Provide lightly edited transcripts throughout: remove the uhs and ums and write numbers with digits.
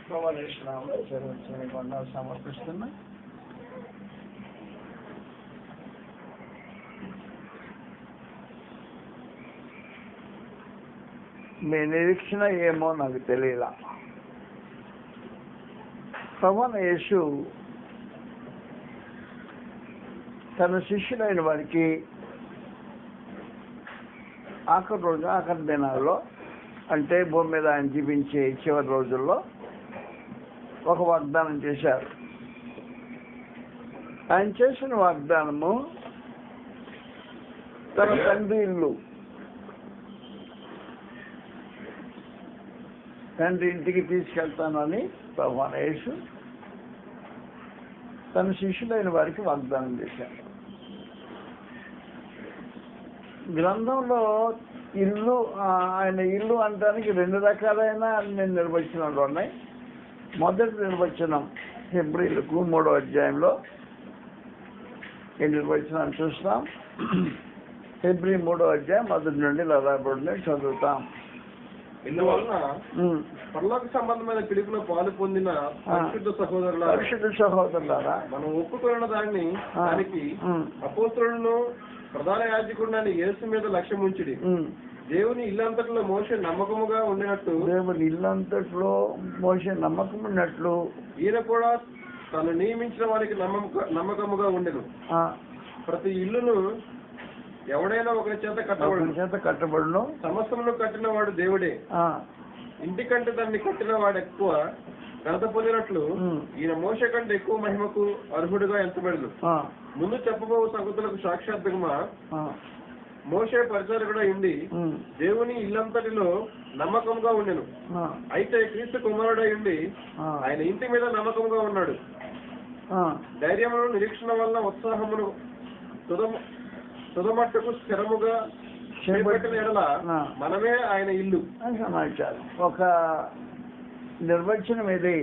ప్రవలేశ్వరంలో సమర్పిస్తున్నా. మీ నిరీక్షణ ఏమో నాకు తెలియలా. ప్రభువైన యేసు తన శిష్యులైన వారికి ఆఖరి దినాల్లో, అంటే భూమి మీద ఆయన జీవించే చివరి రోజుల్లో ఒక వాగ్దానం చేశారు. ఆయన చేసిన వాగ్దానము తన తండ్రి ఇల్లు, తండ్రి ఇంటికి తీసుకెళ్తానని ప్రభువైన యేసు తన శిష్యులైన వారికి వాగ్దానం చేశారు. గ్రంథంలో ఇల్లు, ఆయన ఇల్లు అనడానికి రెండు రకాలైన నిర్వచనాలు ఉన్నాయి. మొదటి నిర్వచనం హెబ్రీలకు 3వ అధ్యాయంలో ఈ నిర్వచనాన్ని చూస్తాం. హెబ్రీ 3వ అధ్యాయం 1 నుండి 14 చదువుతాం. ఇందువలన పరలోక సంబంధమైన పిలుపులో పాలు పొందిన పరిశుద్ధ సహోదరులారా, మనం ఒప్పుకున్న దానికి అపోస్తలులను ప్రధాన యాజకుడిని యేసు మీద లక్ష్యం ఉంచుడి. దేవుని ఇల్లంతట్లో మోషే నమ్మకముగా ఉండినట్టు, ఈయన కూడా తను నియమించిన వారికి నమ్మకముగా ఉండెను. ప్రతి ఇల్లును ఎవడైనా ఒకరి చేత కట్టబడును. సమస్తమును కట్టిన వాడు దేవుడే. ఇంటికంటే దాన్ని కట్టిన వాడు ఎక్కువ ఘనత పొందినట్లు ఈయన మోషే కంటే ఎక్కువ మహిమకు అర్హుడుగా ఎంచబడదు. ముందు చెప్పబో సంగతులకు సాక్షాత్తుగా మోషే పరిచారకుడై ఉండి దేవుని ఇల్లంతటిలో నమ్మకంగా ఉండెను. అయితే క్రీస్తు కుమారుడై ఉండి ఆయన ఇంటి మీద నమ్మకంగా ఉన్నాడు. ధైర్యమును నిరీక్షణ వల్ల ఉత్సాహమును తుదమట్టుకు స్థిరముగా చేపట్టిన ఎడల మనమే ఆయన ఇల్లు అని సమాచారం. ఒక నిర్వచనం ఇది.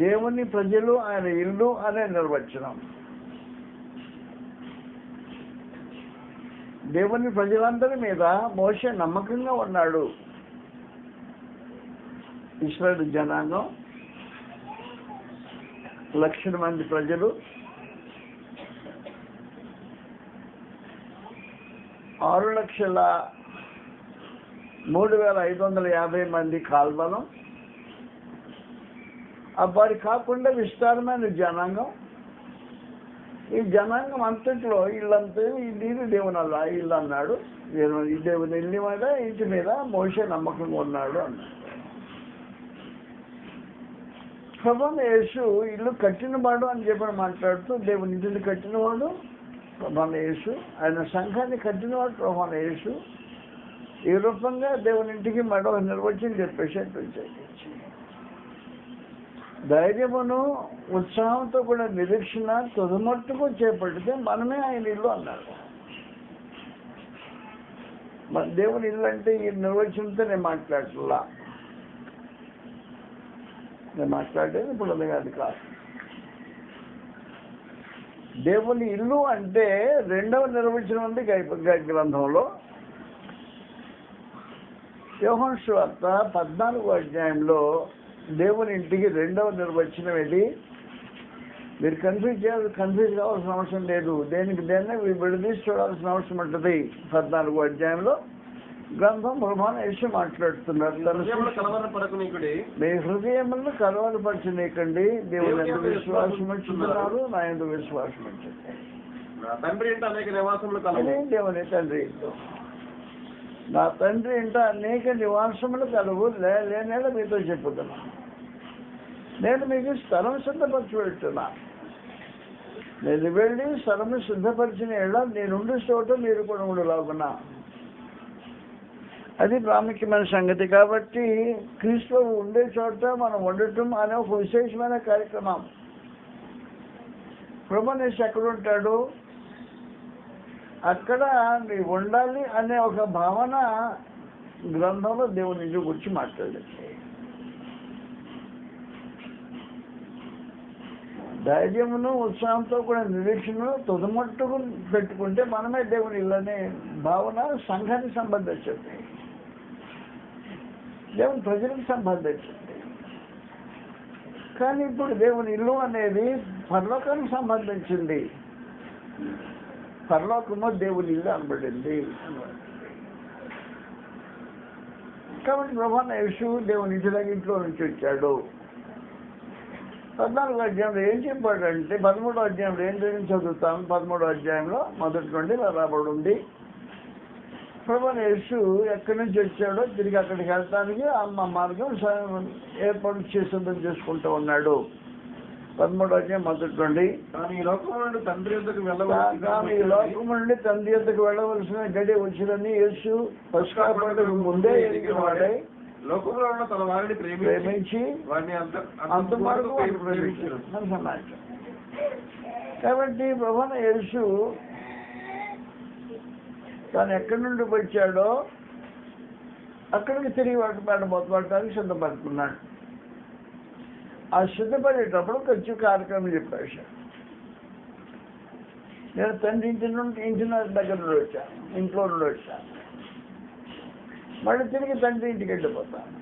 దేవుని ప్రజలు ఆయన ఇల్లు అనే నిర్వచనం. దేవుని ప్రజలందరి మీద మోషే నమ్మకంగా ఉన్నాడు. ఇశ్రాయేలు జనాంగం 1,00,000 మంది ప్రజలు, 6,03,550 మంది కాల్బలం, వారి కాకుండా విస్తారమైన జనాంగం. ఈ జనాంగం అంతట్లో ఇల్లంతా ఇది దేవుని ఇల్లు అన్నాడు. దేవుని ఇల్లు మీద, ఇంటి మీద మోషే నమ్మకంగా ఉన్నాడు అన్నాడు. ప్రభువైన యేసు ఇల్లు కట్టినవాడు అని చెప్పి మాట్లాడుతూ దేవుని ఇంటిని కట్టినవాడు ప్రభువైన యేసు, ఆయన సంఘాన్ని కట్టినవాడు ప్రభువైన యేసు. ఈ రూపంగా దేవుని ఇంటికి మరో నిర్వచనం చెప్పేసి ధైర్యమును ఉత్సాహంతో కూడా నిరీక్షణ తుదమట్టుకు చేపట్టితే మనమే ఆయన ఇల్లు అన్నాడు. మన దేవుని ఇల్లు అంటే ఈ నిర్వచనంతో నేను మాట్లాడేది ఇప్పుడు అది కాదు. దేవుని ఇల్లు అంటే రెండవ నిర్వచనం ఉంది గ్రంథంలో. యోహాను సువార్త 14వ అధ్యాయంలో దేవుని ఇంటికి రెండవ నిర్వచనం ఇది. మీరు కన్ఫ్యూజ్ కావాల్సిన అవసరం లేదు. దేన్ని విడదీసి చూడాల్సిన అవసరం ఉంటుంది. 14వ అధ్యాయంలో గ్రంథం ప్రభువైన యేసు మాట్లాడుతున్నారు. మీ హృదయములను కలవరపరచనీయకండి, దేవుని యందు విశ్వాసం ఉంచుతున్నారు, నా యందు విశ్వాసం ఉంచండి. దేవుని తండ్రి, నా తండ్రి ఇంట అనేక నివాసములు కలవు, లేనేలా మీతో చెప్పుతున్నా. నేను మీకు స్థలం సిద్ధపరచి పెడుతున్నా. నేను వెళ్ళి స్థలము సిద్ధపరిచిన ఎలా నేనుండే చోట మీరు కూడా ఉండలాగున్నా. అది ప్రాముఖ్యమైన సంగతి. కాబట్టి క్రీస్తు ఉండే చోట మనం ఉండటం అనే ఒక విశేషమైన కార్యక్రమం. ప్రభువైన యేసు ఎక్కడ ఉంటాడు, అక్కడ నీవు ఉండాలి అనే ఒక భావన గ్రంథంలో దేవుని గురించి మాట్లాడేది. ధైర్యమును ఉత్సాహంతో కూడా నిరీక్షణను తుదమట్టుకు పెట్టుకుంటే మనమే దేవుని ఇల్లనే భావన సంఘానికి సంబంధించింది. దేవుని ప్రజలకు సంబంధించింది. కానీ ఇప్పుడు దేవుని ఇల్లు అనేది పరలోకానికి సంబంధించింది. పరలోకము దేవుని ఇల్లు అనబడింది. కాబట్టి ప్రభువైన యేసు దేవుని ఇంట్లో నుంచి వచ్చాడు. 14వ అధ్యాయంలో ఏం చెప్పాడంటే 13వ అధ్యాయంలో ఏం జరిగింది చదువుతాం. 13వ అధ్యాయంలో మొదటి నుండి రాబడి ఉంది. ప్రభువైన యేసు ఎక్కడి నుంచి వచ్చాడో తిరిగి అక్కడికి వెళ్తానికి అమ్మ మార్గం ఏర్పాటు చేసిందని చేసుకుంటూ ఉన్నాడు. 13వ అధ్యాయం మొదటి నుండి. కానీ ఈ లోకం నుండి తండ్రి యొద్దకు వెళ్ళవలసిన గడి వచ్చిందని యేసు పస్కా పండుగకు ముందే ఎరిగిన వాడే లోకంలో ఉన్న తన వారిని ప్రేమించి వారిని అంతవరకు ప్రేమించారు సమాజం. కాబట్టి ప్రభువైన యేసు తాను ఎక్కడి నుండి వచ్చాడో అక్కడికి తిరిగి బతకడానికి సిద్ధపడుతున్నాడు. ఆ సిద్ధపడేటప్పుడు కొంచెం కార్యక్రమం చెప్పేశాడు. నేను తండ్రి ఇంటి దగ్గర నుండి వచ్చాను, ఇంట్లో నుండి వచ్చాను, మళ్ళీ తిరిగి తండ్రి ఇంటికి వెళ్ళిపోతాను.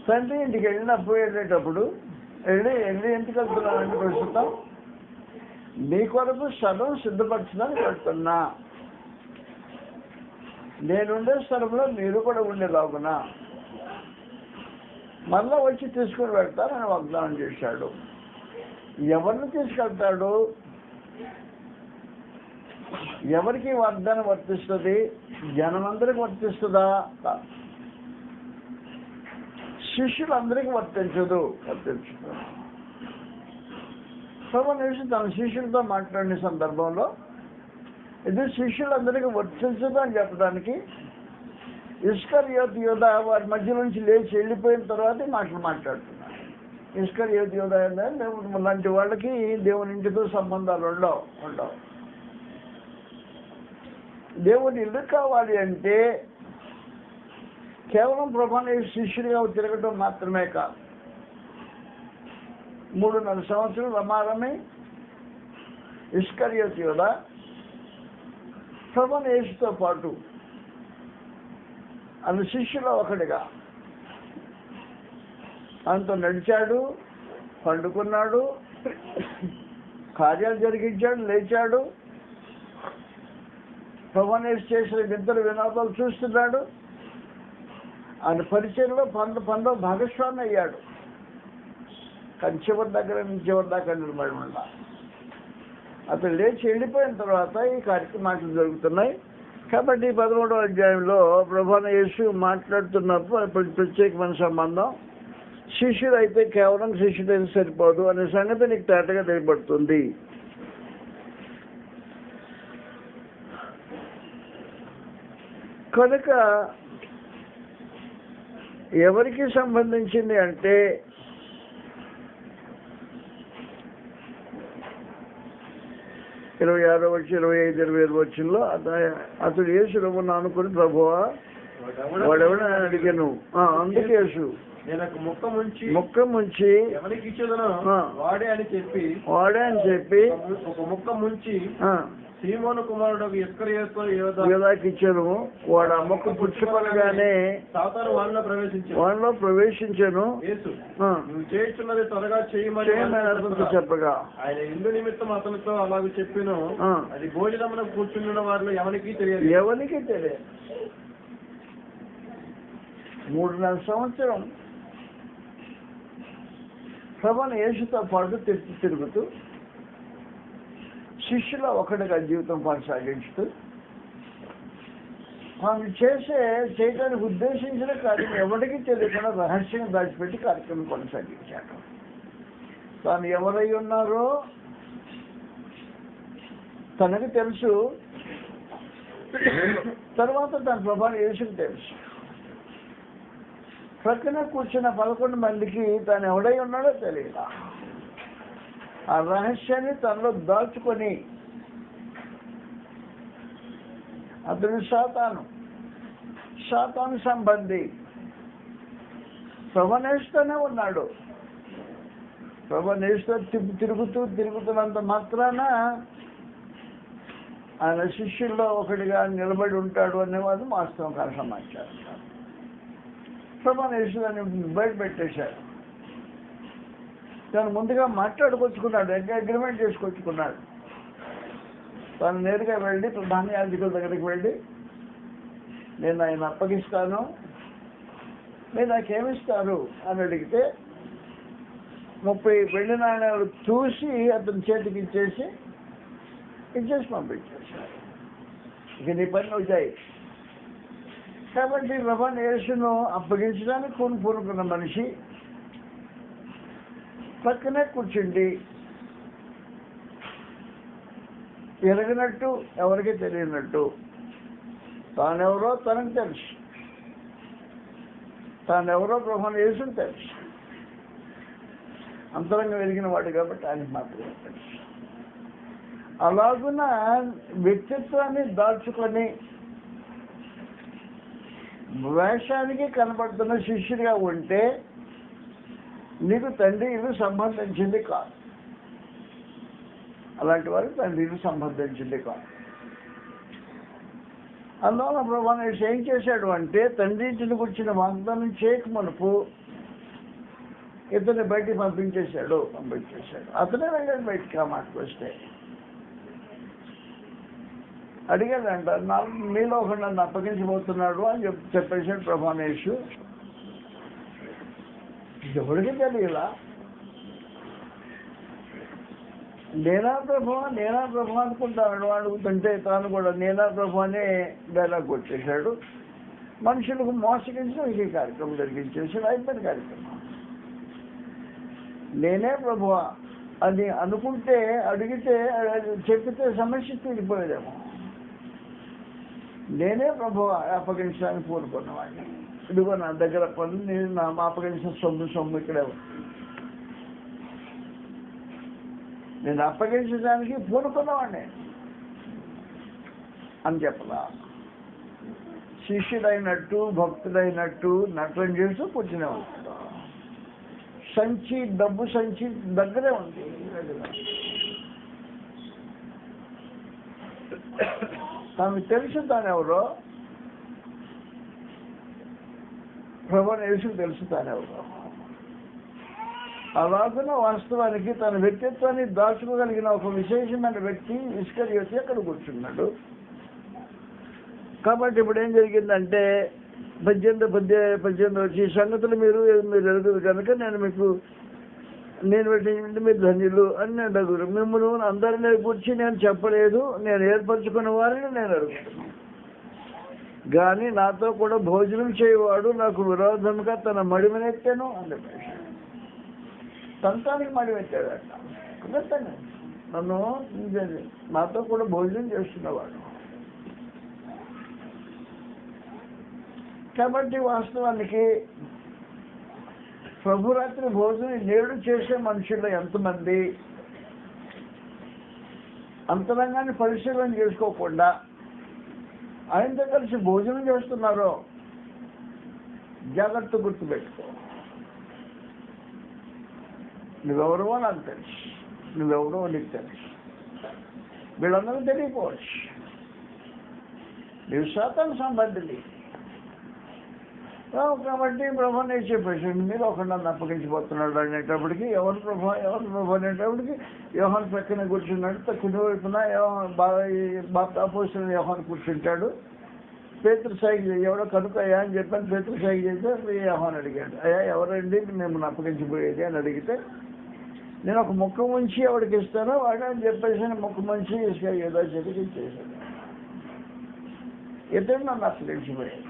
తండ్రి ఇంటికి వెళ్ళేటప్పుడు ఎందుకు వెళ్తున్నానంటే ప్రస్తుతం మీ కొరకు స్థలం సిద్ధపరచడానికి వెళ్తున్నా. నేనుండే స్థలంలో మీరు కూడా ఉండేలాగునా మళ్ళా వచ్చి తీసుకుని వెళ్తానని వాగ్దానం చేశాడు. ఎవరిని తీసుకెళ్తాడు? ఎవరికి వాగ్దానం వర్తిస్తుంది? జనమందరికి వర్తిస్తుందా? శిష్యులందరికీ వర్తించదు. ప్రభువైన యేసు తన శిష్యులతో మాట్లాడిన సందర్భంలో ఇది శిష్యులందరికీ వర్తించదు అని చెప్పడానికి ఇస్కరియోతు యోధ వారి మధ్య నుంచి లేచి వెళ్ళిపోయిన తర్వాత మాట్లాడుతున్నారు. ఇస్కరియోతు యోధ లాంటి వాళ్ళకి దేవుని ఇంటితో సంబంధాలు ఉండవు. దేవుని ఇల్లు కావాలి అంటే కేవలం ప్రభువైన యేసు శిష్యుడిగా తిరగటం మాత్రమే కాదు. 3.5 సంవత్సరాలు రమారమి ఇస్కరియోతు యోధ ప్రభువైన యేసుతో పాటు అన్న శిష్యులో ఒకటిగా ఆయనతో నడిచాడు, పండుకున్నాడు, కార్యాలు జరిగించాడు, లేచాడు. ప్రభువైన యేసు చేసిన వింతలు వినోదాలు చూస్తున్నాడు. ఆయన పరిచయంలో పనిలో భాగస్వామి అయ్యాడు. కానీ చివరి దగ్గర నుంచి చివరి దాకా నిలబడి ఉన్నా. అతను లేచి వెళ్ళిపోయిన తర్వాత ఈ కార్యక్రమాలు జరుగుతున్నాయి. కాబట్టి 13వ అధ్యాయంలో ప్రభువైన యేసు మాట్లాడుతున్నప్పుడు ప్రత్యేకమైన సంబంధం. శిష్యుడు అయితే కేవలం శిష్యుడైతే సరిపోదు అనే సంగతి నీకు తేటగా తెలియబడుతుంది. కనుక ఎవరికి సంబంధించింది అంటే 26 వచ్చి 25, 27 వచ్చిలో అతడు యేసు రవ్వను అనుకుని ప్రభువా వాడెవడని అడిగాను. అందుకే యేసు ముక్క ముంచి ఎవరికి ఇచ్చేదనో వాడే అని చెప్పి ఒక ముక్క ముంచి సీమోను కుమారుడు యోధాకి ఇచ్చాను. వాడు ఆ మొక్క పుచ్చుకొనగానే సాతాను వాళ్ళలో ప్రవేశించాను. నువ్వు చేస్తున్నది త్వరగా చేయమని చెప్పగా ఆయన ఇల్లు నిమిత్తం అతనితో అలాగే చెప్పాను. అది భోజనమున కూర్చున్న వారిలో ఎవరికి తెలియదు. 3.5 సంవత్సరం ప్రభువైన యేసుతో పాటు తిరుగుతూ శిష్యుల ఒకటిగా జీవితం కొనసాగించుతూ తాను చేయడానికి ఉద్దేశించిన కార్యం ఎవరికి తెలియకుండా రహస్యంగా దాచిపెట్టి కార్యక్రమం కొనసాగించాడు. తాను ఎవరై ఉన్నారో తనకు తెలుసు. తర్వాత తన ప్రభువైన యేసుకు తెలుసు. ప్రక్కన కూర్చున్న 11 మందికి తాను ఎవడై ఉన్నాడో తెలియదు. ఆ రహస్యాన్ని తనలో దాచుకొని అతను సాతాను సంబంధి ప్రభువైన యేసుతోనే ఉన్నాడు. ప్రభువైన యేసుతో తిరుగుతున్నంత మాత్రాన ఆయన శిష్యుల్లో ఒకటిగా నిలబడి ఉంటాడు అనేవాడు వాస్తవం కాని సమాచారం. ప్రభువైన యేసు దాన్ని బయట పెట్టేశాడు. తను ముందుగా మాట్లాడుకొచ్చుకున్నాడు, అగ్రిమెంట్ చేసుకొచ్చుకున్నాడు. తను నేరుగా వెళ్ళి ప్రధాన యాజకుల దగ్గరికి వెళ్ళి, నేను ఆయన అప్పగిస్తాను, మీరు నాకేమిస్తారు అని అడిగితే 30 వెండి నాణ్యాలు చూసి అతని చేతికి ఇచ్చేసి పంపించేశారు. ఇక నీ పని వచ్చాయి. కాబట్టి ప్రభువైన యేసును అప్పగించడానికి పూనుకున్న మనిషి పక్కనే కూర్చుండి ఎరగనట్టు, ఎవరికి తెలియనట్టు, తానెవరో తనకు తెలుసు, తానెవరో ప్రభువైన యేసుకు తెలుసు. అంతరంగా వెలిగిన వాడు కాబట్టి ఆయనకు మాత్రమే తెలుసు. అలాగున వ్యక్తిత్వాన్ని దాల్చుకొని వేషానికి కనబడుతున్న శిష్యుడిగా ఉంటే నీకు తండ్రి ఇల్లు సంబంధించింది కాదు. అలాంటి వారికి తండ్రి ఇల్లు సంబంధించింది కాదు. అందువల్ల ప్రభువైన యేసు ఏం చేశాడు అంటే, తండ్రి ఇంటిని కూర్చిన వాగ్దానం చేయకమునుపు ఇతన్ని బయటికి పంపించేశాడు. అతనే వెళ్ళాడు బయటికి. ఆ మాటకు వస్తే అడిగాడంట, మీలో ఒకడు నన్ను అప్పగించబోతున్నాడు అని చెప్పేశాడు ప్రభువైన యేసు. ఎవరికి తెలియలా. నేనా ప్రభు అనుకుంటాడు. అడుగుతుంటే తాను కూడా నేనా ప్రభు అనే డైలాగ్ వచ్చేసాడు. మనుషులకు మోసగించడం ఈ కార్యక్రమం జరిగించేసాడు. అయిపోయిన కార్యక్రమం. నేనే ప్రభువా అని అనుకుంటే, అడిగితే, చెప్పితే సమస్య తీరిపోయేదేమో. నేనే ప్రభువా అప్పగించడానికి కోరుకున్నవాడిని. ఇదిగో నా దగ్గర పనులు, నేను నా అప్పగించిన సొమ్ము ఇక్కడే ఉంది. నేను అప్పగించడానికి పూనుకున్నవాడిని అని చెప్పలా. శిష్యుడైనట్టు, భక్తుడైనట్టు నటన చేస్తూ కూర్చునేవాడు. డబ్బు సంచి దగ్గరే ఉంది. తనకు తెలుసు తానెవరో, ప్రభువైన యేసుకు తెలుసు తానెవరో. అలాగున వాస్తవానికి తన వ్యక్తిత్వాన్ని దాచుకోగలిగిన ఒక విశేషమైన వ్యక్తి ఇస్కరియోతు అక్కడ కూర్చున్నాడు. కాబట్టి ఇప్పుడు ఏం జరిగిందంటే 18 వచ్చి సంగతులు మీరు ఎరుగురు కనుక నేను పెట్టింది మీరు ధన్యులు అని నేను అడుగురు. మిమ్మల్ని అందరినీ కూర్చి నేను చెప్పలేదు, నేను ఏర్పరచుకున్న వారిని నేను అడుగుతున్నాను. కానీ నాతో కూడా భోజనం చేయవాడు నాకు విరోధంగా తన మడిమనెత్తాను అని చెప్పేసి సంతానికి మడిమెత్తాడట. నన్ను నాతో కూడా భోజనం చేస్తున్నవాడు. కాబట్టి వాస్తవానికి ప్రభురాత్రి భోజనం నేడు చేసే మనుషుల్లో ఎంతమంది అంతరంగాన్ని పరిశీలన చేసుకోకుండా ఆయనతో కలిసి భోజనం చేస్తున్నారో జాగ్రత్త గుర్తుపెట్టుకో. నువ్వెవరో నాకు తెలుసు, నువ్వెవరో నీకు తెలుసు. వీళ్ళందరూ తెలియకపోవచ్చు. నువ్వు సాతాను సంబంధించి. కాబట్టి ప్రభువైన యేసు చెప్పేసాడు, మీరు ఒకడు నన్ను అప్పగించబోతున్నాడు అనేటప్పటికి ఎవరు ప్రభు అనేటప్పటికి యోహాను పక్కన కూర్చున్నాడు. తక్కువ వైపున అపోస్తలుడైన యోహాను కూర్చుంటాడు. పేతురు సైకి ఎవడో కనుకయ్యా అని చెప్పాను. పేతురు సైకి చేస్తే యోహాను అడిగాడు, అయ్యా ఎవరండి మేము అప్పగించబోయేది అని అడిగితే, నేను ఒక ముక్క ముంచి ఎవరికి ఇస్తానో వాడు అని చెప్పేసి ముక్క ముంచి ఏదో చెప్పి ఇచ్చేసాడు. ఇతడు నన్ను అప్పగించబోయేది.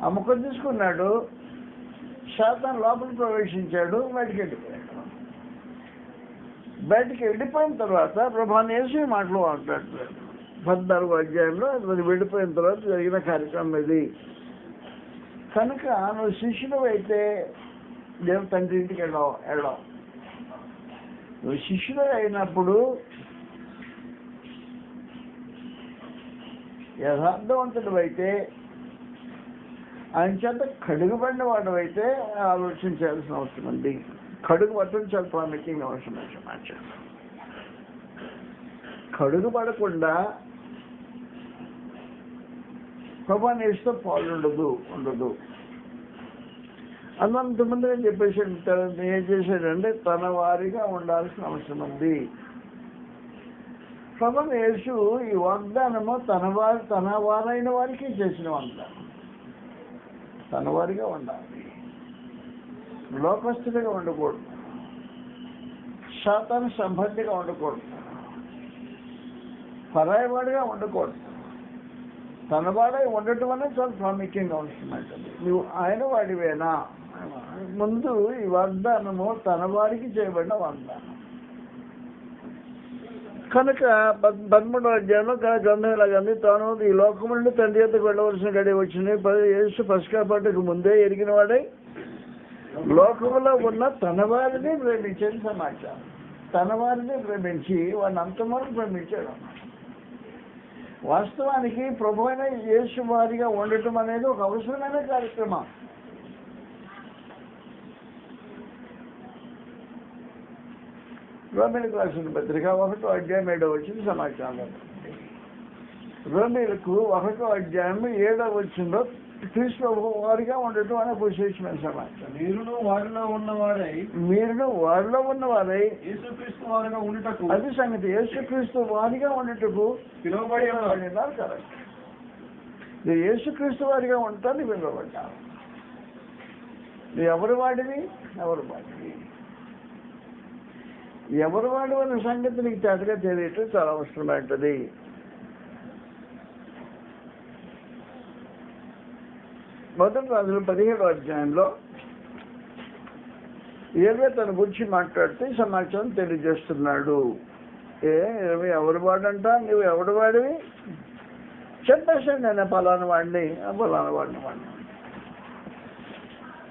ఆ ముక్క తీసుకున్నాడు. సాతాను లోపలికి ప్రవేశించాడు, బయటికి వెళ్ళిపోయాడు. బయటికి వెళ్ళిపోయిన తర్వాత ప్రభువైన యేసు మాటలు మాట్లాడుతున్నాడు. 14వ అధ్యాయంలో అది వెళ్ళిపోయిన తర్వాత జరిగిన కార్యక్రమం ఇది. కనుక నువ్వు శిష్యుడు అయితే దేవుని తండ్రి ఇంటికి వెళ్ళావు. నువ్వు శిష్యుడు అయినప్పుడు యథార్థవంతుడు అయితే, ఆయన చేత కడుగుబడిన వాడు అయితే ఆలోచించాల్సిన అవసరం ఉంది. కడుగు పట్టడం చాలా ప్రాముఖ్యంగా అవసరం సమాచారం. కడుగుపడకుండా ప్రభువుని యేసుతో పాలు ఉండదు. అంత ముందుగా చెప్పేసి ఏం చేశాడంటే తన వారిగా ఉండాల్సిన అవసరం ఉంది. ప్రభువుని యేసు ఈ వాగ్దానము తన వారైన వారికి చేసిన వాగ్దానం. తన వారిగా ఉండాలి, లోకస్తుడిగా ఉండకూడదు, శాతాను సంబంధిగా ఉండకూడదు, పరాయవాడిగా ఉండకూడదు. తనవాడై ఉండటం అనేది చాలా ప్రాముఖ్యంగా ఉంటుందంటుంది. నువ్వు ఆయన వాడివేనా? ముందు ఈ వాగ్దానము తన వారికి చేయబడిన వాగ్దానం కనుక 13వ అధ్యాయంలో గ్రంథం ఇలాగంది, తాను ఈ లోకం నుండి తండ్రి యొద్దకు వెళ్ళవలసిన గడి వచ్చింది. యేసు పస్కా పండుగకు ముందే ఎరిగిన వాడై లోకంలో ఉన్న తన వారిని ప్రేమించేది సమాచారం. తన వారిని ప్రేమించి వాడిని అంతవరకు ప్రేమించాడు. వాస్తవానికి ప్రభు అయిన యేసు వారిగా ఉండటం అనేది ఒక అవసరమైన కార్యక్రమం. రోమీలకు రాసిన పత్రిక 1వ అధ్యాయం 7వ వచనం సమాచారం. రోమీలకు 1వ అధ్యాయం 7వ వచనంలో క్రీస్తు వారిగా ఉండటం అనే విశేషమైన సమాచారం. మీరును వారిలో ఉన్నవారై యేసుక్రీస్తు వారిగా ఉండటకు, అది సంగతి. యేసుక్రీస్తు వారిగా ఉండటకు పిలువబడి ఉన్నారు. కరెక్ట్. నువ్వు యేసుక్రీస్తు వారిగా ఉంటాను పిలువబడ్డావు. నువ్వు ఎవరు వాడివి అనే సంగతి నీకు తేటగా తెలియటం చాలా అవసరమైంటుంది. మొదటి రాజుల 17వ అధ్యాయంలో ఏవే తన గురించి మాట్లాడితే సమాచారం తెలియజేస్తున్నాడు. ఎవరు వాడంట? నువ్వు ఎవడు వాడివి? చెప్పేసాడు, నేను పలానా వాడిని.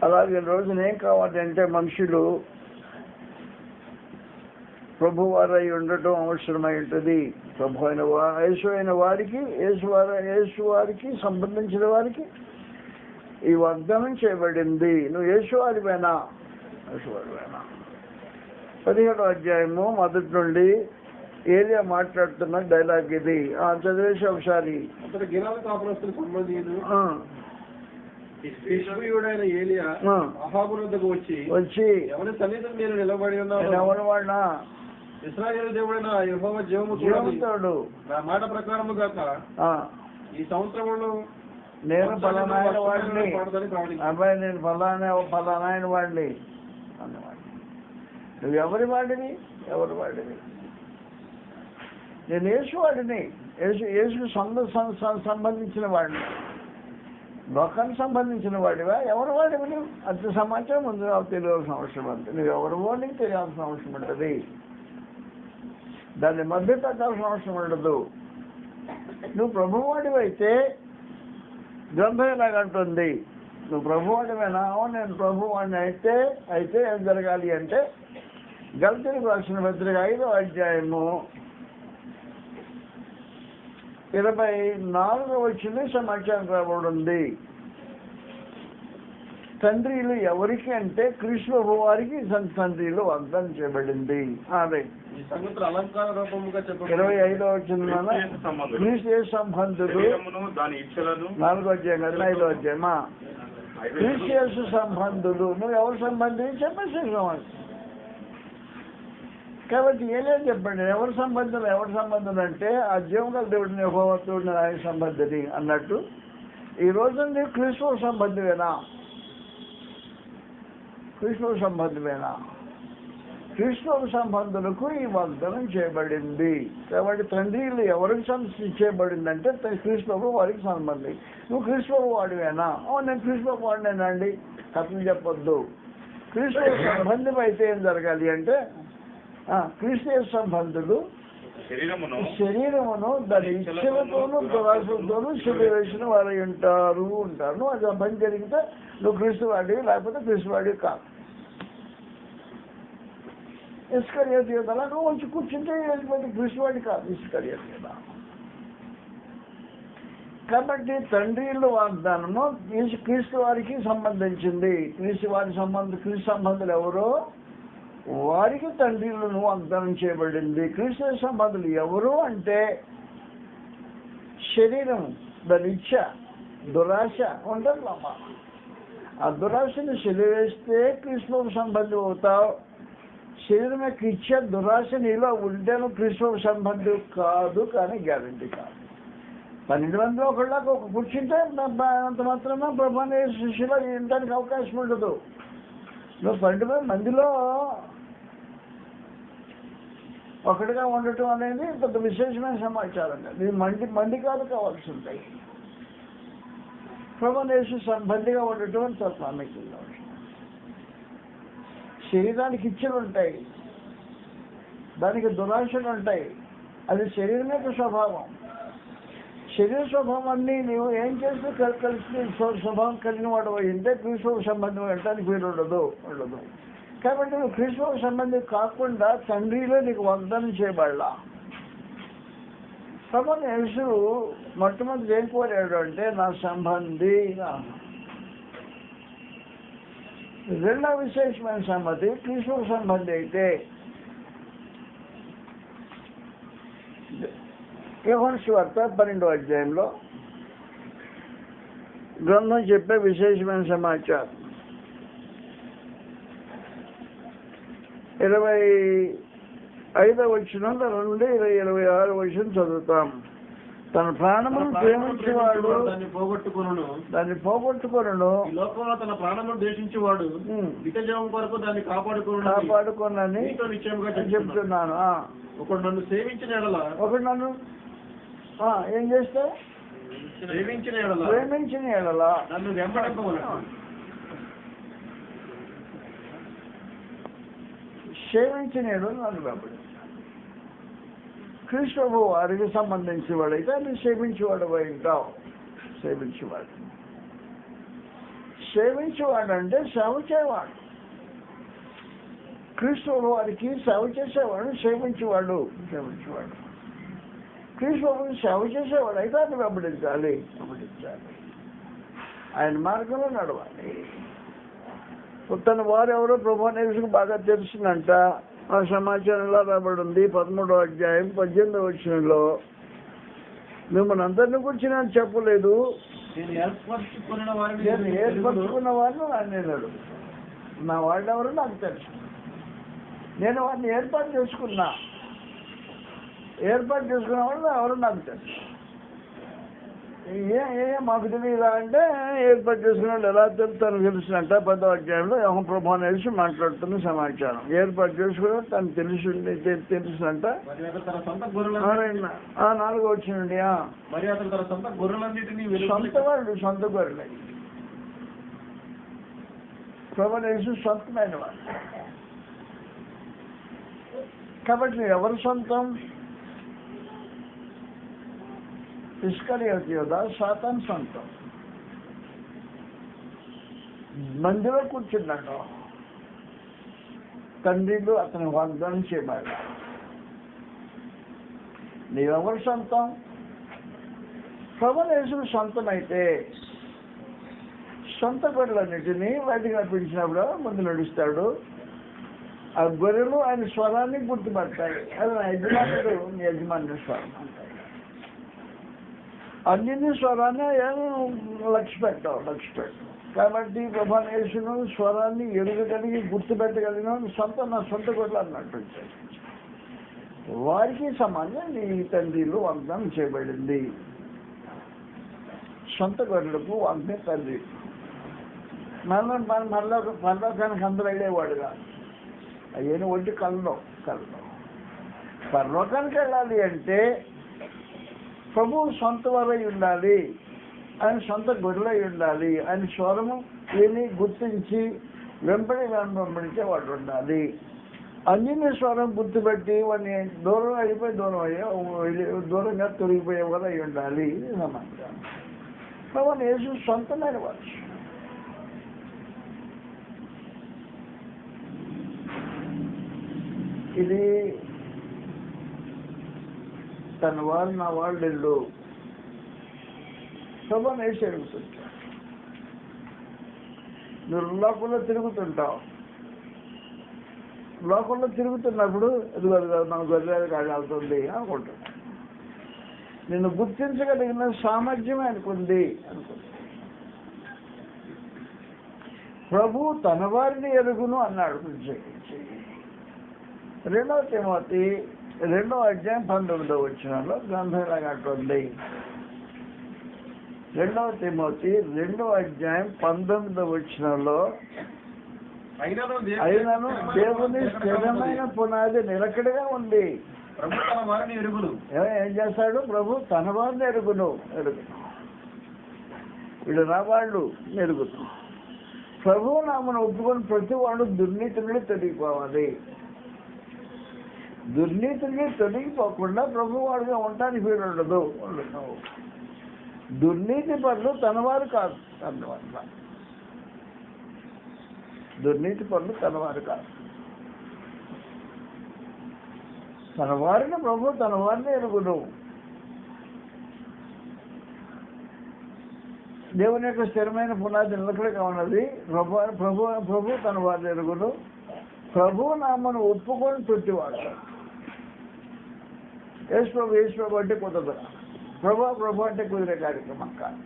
అలాగే రోజున ఏం కావాలంటే మనుషులు ప్రభువారై ఉండటం అవసరమై ఉంటుంది. ప్రభు అయిన యేసు అయిన వారికి, యేసు వారికి సంబంధించిన వారికి ఈ వాగ్దానం చేయబడింది. నువ్వు యేసువారివేనా? 17వ అధ్యాయము మొదటి నుండి ఏలియా మాట్లాడుతున్న డైలాగ్ ఇది. చదివేసి ఒకసారి. అతడు గిలాదు కాపురస్తుల సంబంధీయుడు ఇష్బీయుడైన ఏలియా అహాబు వద్దకు వచ్చి ఎవరి సన్నిధిని మీరు నిలబడి ఉన్నారు? ఎవరు వాడినా? ఇశ్రాయేలు దేవుడైన యెహోవా జీవముతోడు నా మాట ప్రకారము గాక ఈ సంవత్సరంలో నేను ఫలానాయన వాడిని, అబ్బాయి నేను ఫలానాయన వాడిని అన్నవాడిని. నువ్వు ఎవరి వాడిని? నేను యేసు వాడిని. యేసుకు సంబంధించిన వాడిని. లోకానికి సంబంధించిన వాడివా? ఎవరు వాడివి నువ్వు? అంత సమాచారం ముందు తెలియాల్సిన అవసరం ఉంటుంది. నువ్వు ఎవరివో నీకు తెలియాల్సిన అవసరం ఉంటుంది. దాన్ని మధ్య పెట్టాల్సిన అవసరం ఉండదు. నువ్వు ప్రభువాడివైతే గ్రంథం ఎలాగంటుంది? నువ్వు ప్రభువాడివేనా? నేను ప్రభువాడిని అయితే ఏం జరగాలి అంటే గలతీయులకు రాసిన పత్రిక 5వ అధ్యాయము 24వ వచనం సమాచారం రాబడింది. తండ్రిలు ఎవరికి అంటే క్రీస్తు వారికి తండ్రిలు వాగ్దానం చేయబడింది. 25వ వచనం క్రీస్తు సంబంధులు 4వ అధ్యాయం కదా 5వ అధ్యాయమా క్రీస్తు సంబంధులు. నువ్వు ఎవరు సంబంధి చెప్పేసి. కాబట్టి ఏలేదు చెప్పండి, ఎవరి సంబంధం అంటే ఆ జీవగల దేవుడిని యెహోవాతోడిని ఆయన సంబంధిని అన్నట్టు ఈ రోజు నీవు క్రీస్తు సంబంధమేనా? క్రీస్తు సంబంధులకు ఈ వాగ్దానం చేయబడింది. కాబట్టి తండ్రిలు ఎవరికి చేయబడిందంటే క్రీస్తు వారికి సంబంధి. నువ్వు క్రీస్తు వాడివేనా? నేను క్రీస్తు వాడినేనండి కథలు చెప్పొద్దు. క్రీస్తు సంబంధం అయితే ఏం జరగాలి అంటే క్రీస్తు సంబంధులు శరీరమును దాని ఇచ్చలతోనూ దురాశతోనూ శరీరేసిన వారు ఉంటారు. నువ్వు అది సంబంధం జరిగితే నువ్వు క్రీస్తు వాడివి, లేకపోతే క్రీస్తు వాడివి కాదు. ఇస్కరియోతు యూదా నువ్వు వచ్చి కూర్చుంటే క్రీస్తు వాడి కాదు ఇస్కరియోతు యూదా. కాబట్టి తండ్రిల వాగ్దానము క్రీస్తు వారికి సంబంధించింది. క్రీస్తు సంబంధులు ఎవరో వారికి తండ్రులను వాగ్దానం చేయబడింది. క్రీస్తు సంబంధులు ఎవరు అంటే శరీరం, దాని ఇచ్చ, దురాశ ఉండదు. ఆ దురాశను చెలివేస్తే క్రీస్తు సంబంధి అవుతావు. శరీరం యొక్క ఇచ్చ, దురాశ నీలో ఉంటేను క్రీస్తు సంబంధి కాదు, కానీ గ్యారంటీ కాదు. 12 మందిలో ఒకళ్ళకి ఒక కూర్చుంటే అంత మాత్రమే ప్రభాని శిష్యులో వినడానికి అవకాశం ఉండదు. నువ్వు 12 మందిలో ఒకటిగా ఉండటం అనేది పెద్ద విశేషమైన సమాచారం. నీ మంది కాదు కావాల్సి ఉంటాయి. ప్రభానేసు సంబంధిగా ఉండటం అని చాలా ప్రాముఖ్యంగా ఉంటుంది. శరీరానికి ఇచ్చలు ఉంటాయి, దానికి దురాశలు ఉంటాయి. అది శరీరం యొక్క స్వభావం. శరీర స్వభావాన్ని నీవు ఏం చేస్తే కలిసి స్వభావం కలిగిన వాడు అంటే క్రీస్తు సంబంధం వెళ్ళటానికి వీలు ఉండదు. కాబట్టి నువ్వు క్రీస్తు సంబంధం కాకుండా తండ్రిలో నీకు వాగ్దానం చేయబడలా. ప్రభు యేసు మొట్టమొదటి ఏం కోరాడు అంటే నా సంబంధి. రెండవ విశేషమైన సంబంధి క్రీస్తు సంబంధి అయితే యోహాను సువార్త 12వ అధ్యాయంలో గ్రంథం చెప్పే విశేషమైన సమాచారం 25వ వచనం నుండి 26వ వచనం చదువుతాం. తన ప్రాణమును ప్రేమించేవాడు దాన్ని పోగొట్టుకొనును, లోకంలో తన ప్రాణమును ద్వేషించేవాడు నిత్యజీవం కొరకు దాన్ని కాపాడుకోనని చెప్తున్నాను. ఒకడు నన్ను సేవించిన ఎడల, ఒకడు నన్ను ఏం చేస్తే ప్రేమించిన ఎడల నన్ను వెంబడింపవలెను. సేవించిన ఎడల నన్ను వెంబడి. క్రీస్తు వారికి సంబంధించి వాడైతే అది సేవించేవాడు ఉంటావు. సేవించేవాడు అంటే సేవ చేయవాడు. క్రీస్తు వారికి సేవ చేసేవాడు సేవించేవాడు. క్రీస్తు సేవ చేసేవాడు అయితే అది వెంబడించాలి. ఆయన మార్గంలో నడవాలి. తన వారు ఎవరో ప్రభువుకు బాగా తెలుసునంట. ఆ సమాచారం ఎలా రాబడి ఉంది 13వ అధ్యాయం 18వ వచనంలో, మిమ్మల్ని అందరిని గురించి నేను చెప్పలేదు, నేను ఏర్పరచుకున్న వారిని అన్నాడు. నా వాళ్ళు ఎవరో నాకు తెలుసు, నేను వారిని ఏర్పాటు చేసుకున్న వాళ్ళు ఎవరో నాకు తెలుసు. మాకు తెలియదా అంటే ఏర్పాటు చేసుకున్న వాళ్ళు ఎలా తనకు తెలుసునంట. 10వ అధ్యాయంలో యోహాను ప్రభువు అనేసి మాట్లాడుతున్న సమాచారం. ఏర్పాటు చేసుకున్న తను తెలుసునంట. 4వ వచ్చినండి సొంత గొర్రెలు ప్రభువు అనేసి సొంతమైన వాళ్ళు. కాబట్టి ఎవరు సొంతం? ఇస్కరియోతు యూదా సాతాను సొంతం. మందిలో కూర్చున్నాడు. తండ్రిలో అతని వాగ్దానం చేయబడ్డా. నీవెవరు సొంతం? ప్రభువు యేసు సొంతమైతే సొంత గొర్రెలన్నిటినీ బయటకు నడిపించినప్పుడు ముందు నడుస్తాడు. ఆ గొర్రెలు ఆయన స్వరాన్ని గుర్తుపడతాయి. అది నా యజమానుడు, మీ యజమానుడు స్వరం అంటాయి. అన్ని స్వరాన్ని లక్ష్య పెట్టావు. కాబట్టి ప్రభువు యేసును స్వరాన్ని ఎరుగగలిగి గుర్తుపెట్టగలిగిన నా సొంత గొర్రెలు అన్నట్టు వారికి సమానంగా నీ తండ్రిలో వాగ్దానం చేయబడింది. సొంత గొర్రెలకు వాగ్దానం తండ్రి. పరలోకానికి అందరూ వెళ్ళేవాడుగా అయ్యని ఒంటి కళ్ళలో పరలోకానికి వెళ్ళాలి అంటే ప్రభువు సొంత వారై ఉండాలి. ఆయన సొంత గొర్రెలై ఉండాలి. ఆయన స్వరము విని గుర్తించి వెంబడించే వాడు ఉండాలి. అన్ని స్వరం గుర్తుపెట్టి వాడిని దూరం అయిపోయి దూరంగా తొలగిపోయే వారు అయి ఉండాలి. ప్రభువు యేసు సొంతమైన వాడు. ఇది తన వారు నా వాళ్ళు ఇల్లు ప్రభువు యేసు ఎరుగుతుంటాడు. నువ్వు లోపల తిరుగుతుంటావు. లోకంలో తిరుగుతున్నప్పుడు ఇదిగో మన గొర్రెల కాడి వెళ్తుంది అనుకుంటున్నాడు. నిన్ను గుర్తించగలిగిన సామర్థ్యం ఆయనకుంది అనుకుంటున్నాడు. ప్రభు తన వారిని ఎరుగును అన్నాడు ప్రత్యేకించి. 2 తిమోతి 2:19 గ్రంథం ఇలాగంటుంది. 2 తిమోతి 2:19 అయినను దేవుని స్థిరమైన పునాది నిలకడగా ఉంది. ఏం చేస్తాడు? ప్రభు తన వారిని ఎరుగును. వీళ్ళు నా వాళ్ళు ఎరుగును. ప్రభు నామను ఒప్పుకొని ప్రతి వాడు దుర్నీతి నుండి తొలగిపోవాలి. దుర్నీతి నుండి తొలగిపోకుండా ప్రభు వాడుగా ఉండడానికి వీలు ఉండదు. దుర్నీతి పనులు తనవారు కాదు. దుర్నీతి పనులు తనవారు కాదు. తన వారిని ప్రభు తన వారిని ఎరుగును. దేవుని యొక్క స్థిరమైన పునాది నిలకడగా ఉన్నది. ప్రభు తన వారిని ఎరుగును. ప్రభు నామను ఒప్పుకొని ప్రతివాడు. యేసు ప్రభు అంటే కుదరదు. ప్రభు అంటే కుదిరే కార్యక్రమం కాదు.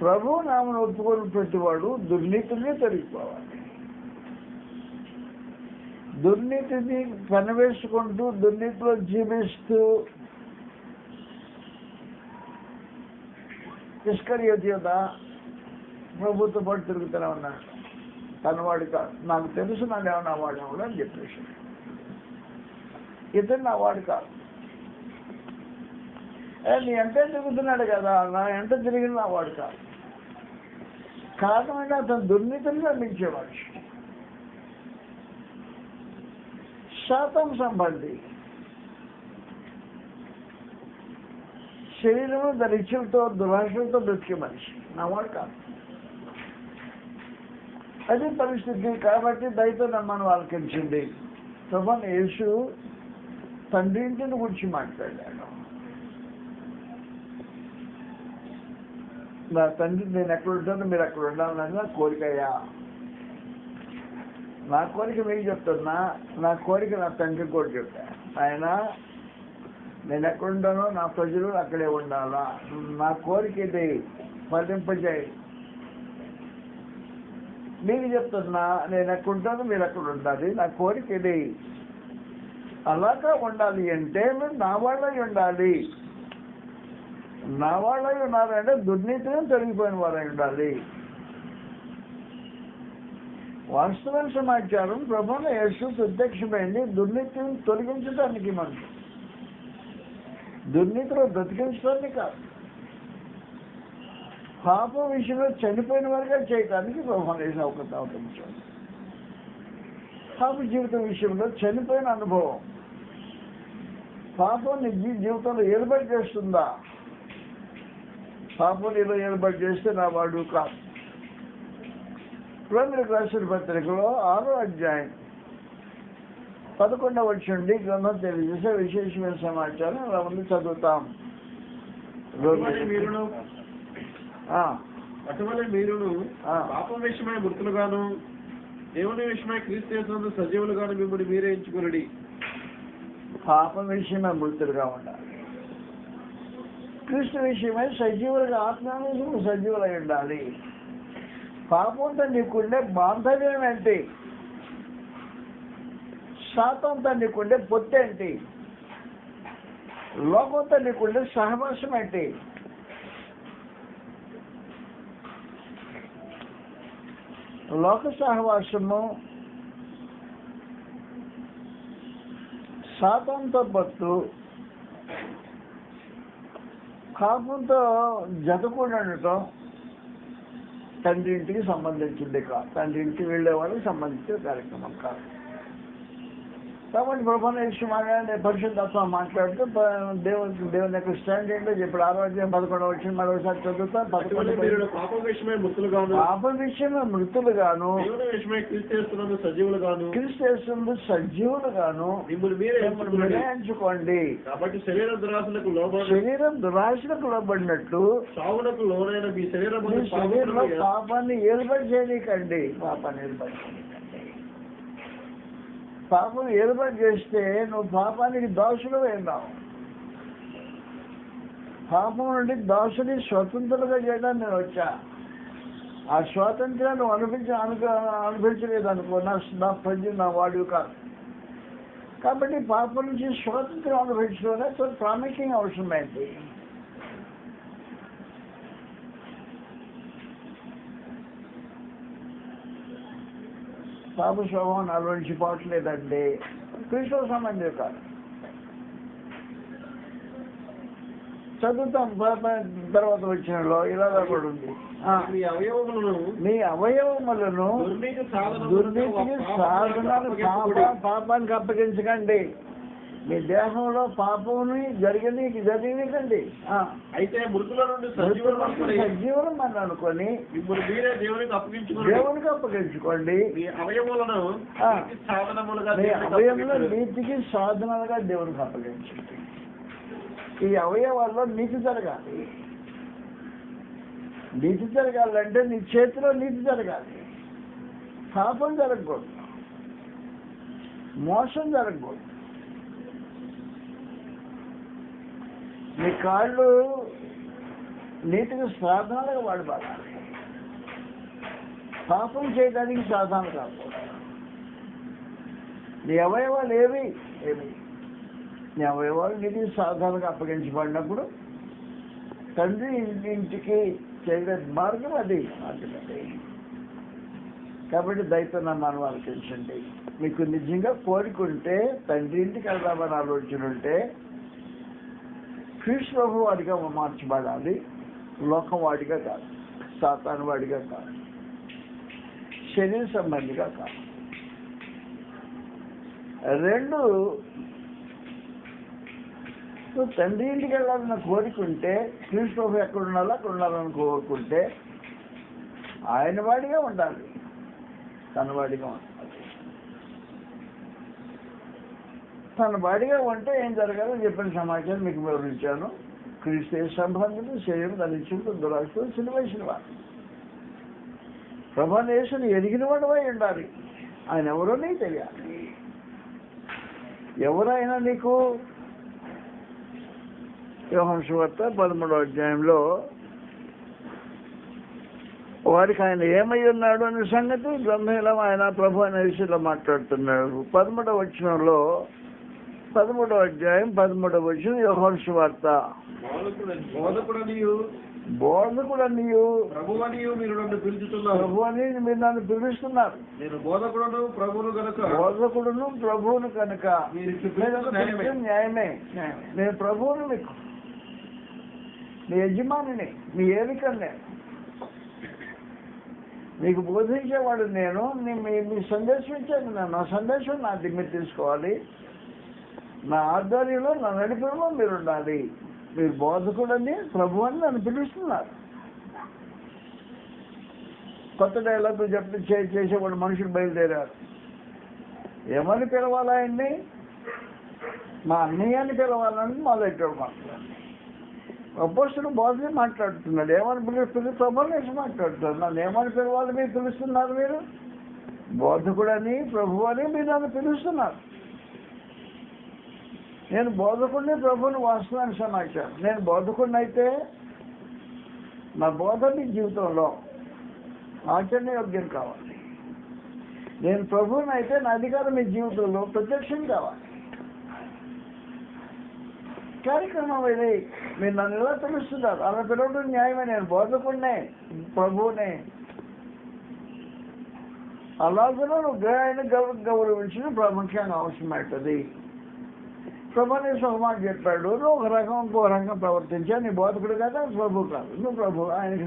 ప్రభు నామను ఒప్పుకొని ప్రతివాడు దుర్నీతిని తొలగిపోవాలి. దుర్నీతిని కనివేసుకుంటూ దుర్నీతిలో జీవిస్తూ ఇస్కరియోతు యూదా ప్రభుత్వ పాటు తిరుగుతూనే ఉన్నాడు. తనవాడు కాదు. నాకు తెలుసు నన్ను ఏమన్నా వాడు అని చెప్పేసి ఇతను నా వాడు కాదు. నీ ఎంటే తిరుగుతున్నాడు కదా, నా ఎంట తిరిగిన నా వాడు కాదు. కారణం అంటే అతను దుర్నీతిని నమ్మించేవాడు. శాతం సంబంధి శరీరము దాని ఇచ్చులతో దురాశలతో బ్రతికే మనిషి నా వాడు కాదు. అది పరిస్థితి. కాబట్టి దయతో నమ్మను ఆలకించింది. ప్రభువైన యేసు తండ్రి ఇంటిని గురించి మాట్లాడాడు. నా తండ్రి నేను ఎక్కడ ఉంటాను, మీరు అక్కడ ఉండాలని నా కోరికయ్యా. నా కోరిక మీకు చెప్తున్నా, నా కోరిక నా తండ్రికి కూడా చెప్పా. ఆయన నేను ఎక్కడుంటానో నా ప్రజలు అక్కడే ఉండాలా. నా కోరిక ఇది ఫలింపజేయి. మీకు చెప్తున్నా, నేను ఎక్కడుంటానో మీరు అక్కడ ఉండాలి. నా కోరిక ఇది. అలాగా ఉండాలి అంటే మీరు నా వాళ్ళై ఉండాలి. నా వాళ్ళై ఉన్నారంటే దుర్నీతిని తొలగిపోయిన వారై ఉండాలి. వాస్తవ సమాచారం ప్రభువైన యేసు ప్రత్యక్షమైంది దుర్నీతిని తొలగించడానికి. మనకు దుర్నీతిలో బ్రతికించడానికి కాదు, పాపం విషయంలో చనిపోయిన వారిగా చేయడానికి ప్రభువైన యేసు అవకాశం. పాప జీవితం విషయంలో చనిపోయిన అనుభవం పాపం నీ జీవితంలో ఏర్పాటు చేస్తుందా? పాపం నీలో ఏర్పాటు చేస్తే నా వాడు కాదు. రోమీయులకు రాసిన పత్రికలో 6వ అధ్యాయం 11వ వచనం గ్రంథం తెలియజేసే విశేషమైన సమాచారం ఇలా ఉంది. చదువుతాం. అటువంటి మీరును పాపం విషయమై మృతులుగాను దేవుని విషయమై క్రీస్తు యేసునందు సజీవులుగాను మిమ్మల్ని మీరే ఎంచుకునుడి. పాపం విషయమై మృతులుగా ఉండాలి. క్రీస్తు విషయమై సజీవులుగా ఆత్మ సజీవులై ఉండాలి. పాపంతో నీకుండే బాంధవ్యం ఏంటి? శాతంతో నీకుండే పొత్తు ఏంటి? లోకంతో నీకుండే సహవాసం ఏంటి? లోక సహవాసము, శాతంతో పొత్తు, పాపంతో జతకూడి ఉండటం తండ్రి ఇంటికి సంబంధించింది కాదు. తండ్రి ఇంటికి వెళ్ళే వాళ్ళకి సంబంధించిన కార్యక్రమం కాదు. కాబట్టి ప్రభువైన యేసు పరిశుద్ధాత్మ మాట్లాడుతూ దేవుని యొక్క స్టాండ్ ఏంటో ఇప్పుడు 6వ అధ్యాయం 11వ వచనం మరోసారి చదువుతా. పాపం విషయమై మృతులుగాను క్రీస్తు యేసునందు సజీవులుగాను మీరే ఎంచుకోండి. కాబట్టి శరీరం దురాశలకు లోబడినట్లు సావునకు లోనైన మీ శరీరంలో పాపాన్ని ఏర్పాటు చేయకండి. పాపాన్ని ఏర్పాటు చేయకండి. పాపం ఏర్పాటు చేస్తే నువ్వు పాపానికి దాసుడు అయినావు. పాపం నుండి దాసుని స్వతంత్రంగా చేయడానికి నేను వచ్చా. ఆ స్వాతంత్రాన్ని అనుభవించలేదు అనుకో, నా ప్రజలు నా వాడు కాదు. కాబట్టి పాపం నుంచి స్వాతంత్రం అనుభవించడం ప్రాముఖ్యంగా అవసరమైంది. పాప స్వభావం నాలో నుంచి పోవట్లేదండి, క్రీస్తు సంబంధం కాదు. చదువుతాం తర్వాత వచ్చినలో ఇలా కూడా ఉంది. మీ అవయవములను దుర్నీతికి సాధనాలు పాపానికి అప్పగించకండి. మీ దేహంలో పాపముని జరిగినకండి. అయితే మృతుల నుండి సజీవులం అని అనుకొని ఇప్పుడు మీరే దేవునికి అప్పగించుకోండి. మీ అవయవములను నీతికి సాధనాలుగా దేవునికి అప్పగించండి. ఈ అవయవాల్లో నీతి జరగాలి. నీతి జరగాలంటే నీ చేతిలో నీతి జరగాలి. పాపం జరగకూడదు, మోసం జరగకూడదు. నీ కాళ్ళు నీతికి సాధనాలుగా వాడబడాలి, పాపం చేయడానికి సాధనాలు కాకూడదు. నీ అవయవాలు ఏమి నీ అవయవాలు నీతికి సాధనాలుగా అప్పగించబడినప్పుడు తండ్రి ఇంటికి చేరే మార్గం అది. కాబట్టి దయతో నన్ను అనుమానించండి. మీకు నిజంగా కోరికుంటే తండ్రి ఇంటికి వెళ్దామని ఆలోచన ఉంటే క్రీస్తు ప్రభు వాడిగా మార్చబడాలి, లోకం వాడిగా కాదు, సాతాను వాడిగా కాదు, శరీర సంబంధిగా కాదు. రెండు, నువ్వు తండ్రి ఇంటికి వెళ్ళాలని కోరుకుంటే క్రీస్తు ప్రభు ఎక్కడ ఉండాలో అక్కడ ఉండాలని కోరుకుంటే ఆయన వాడిగా ఉండాలి, తన వాడిగా ఉండాలి. తన వాడిగా ఉంటే ఏం జరగాలో చెప్పిన సమాచారం మీకు వివరించాను. క్రీస్తు సంబంధించి శరీరం ధరించుకుంటూ దురాశతో సిలువేసిన వాడు. ప్రభానేశుని ఎదిగిన వాడువై ఉండాలి. ఆయన ఎవరో నీకు తెలియాలి. ఎవరైనా నీకు యోహాను సువార్త 13వ అధ్యాయంలో వారికి ఆయన ఏమై ఉన్నాడు అనే సంగతి గ్రంథంలో ఆయన ప్రభు అనే విషయంలో మాట్లాడుతున్నాడు. 13వ వచనంలో 13వ అధ్యాయం 13వ వచనం యోహాను సువార్త, బోధకుడనియు ప్రభువనియు మీరు నన్ను పిలుచుతున్నారు. ప్రభు అని మీరు నన్ను పిలుస్తున్నారు. నేను బోధకుడును ప్రభువును కనుక బోధకుడును ప్రభువును కనుక న్యాయమే. నేను ప్రభువును, మీకు మీ యజమానిని, మీ ఏలికన్నే, మీకు బోధించేవాడు నేను, మీ సందేశం ఇచ్చాను నేను. నా సందేశం నా మీరు తీసుకోవాలి, నా ఆధ్వర్యంలో నా నడిపిలో మీరు ఉండాలి. మీరు బోధకుడని ప్రభు అని నన్ను పిలుస్తున్నారు. కొత్త డైలాగ్ చేసేవాడు మనుషులు బయలుదేరారు. ఏమని పిలవాలి ఆయన్ని? మా అన్నయ్యని పిలవాలని మొదలెట్టాడు. మాట్లాడు అపోస్తుడు బోధనే మాట్లాడుతున్నాడు. ఏమని ప్రభునేసి మాట్లాడుతున్నారు. నన్ను ఏమని పిలవాలి మీరు పిలుస్తున్నారు? మీరు బోధకుడని ప్రభు అని మీరు నన్ను పిలుస్తున్నారు. నేను బోధకుడిని ప్రభుని వాస్తవాన్ని సమాచారం. నేను బోధకుడిని అయితే నా బోధ మీ జీవితంలో ఆచరణ యోగ్యం కావాలి. నేను ప్రభువుని అయితే నా అధికారం మీ జీవితంలో ప్రత్యక్షం కావాలి. కార్యక్రమం ఇది. మీరు నన్ను ఎలా తెలుస్తున్నారు? అలా పిలవడం న్యాయమే. నేను బోధకుడినే, ప్రభువునే. అలాగే నువ్వు ఆయన గౌరవించడం ప్రాముఖ్యంగా అవసరమవుతుంది. ప్రభునేసి ఒక మాట చెప్పాడు, నువ్వు ఒక రకం ఇంకో రకంగా ప్రవర్తించా. నీ బోధకుడు కాదా, ప్రభు కాదు. నువ్వు ప్రభు, ఆయనకి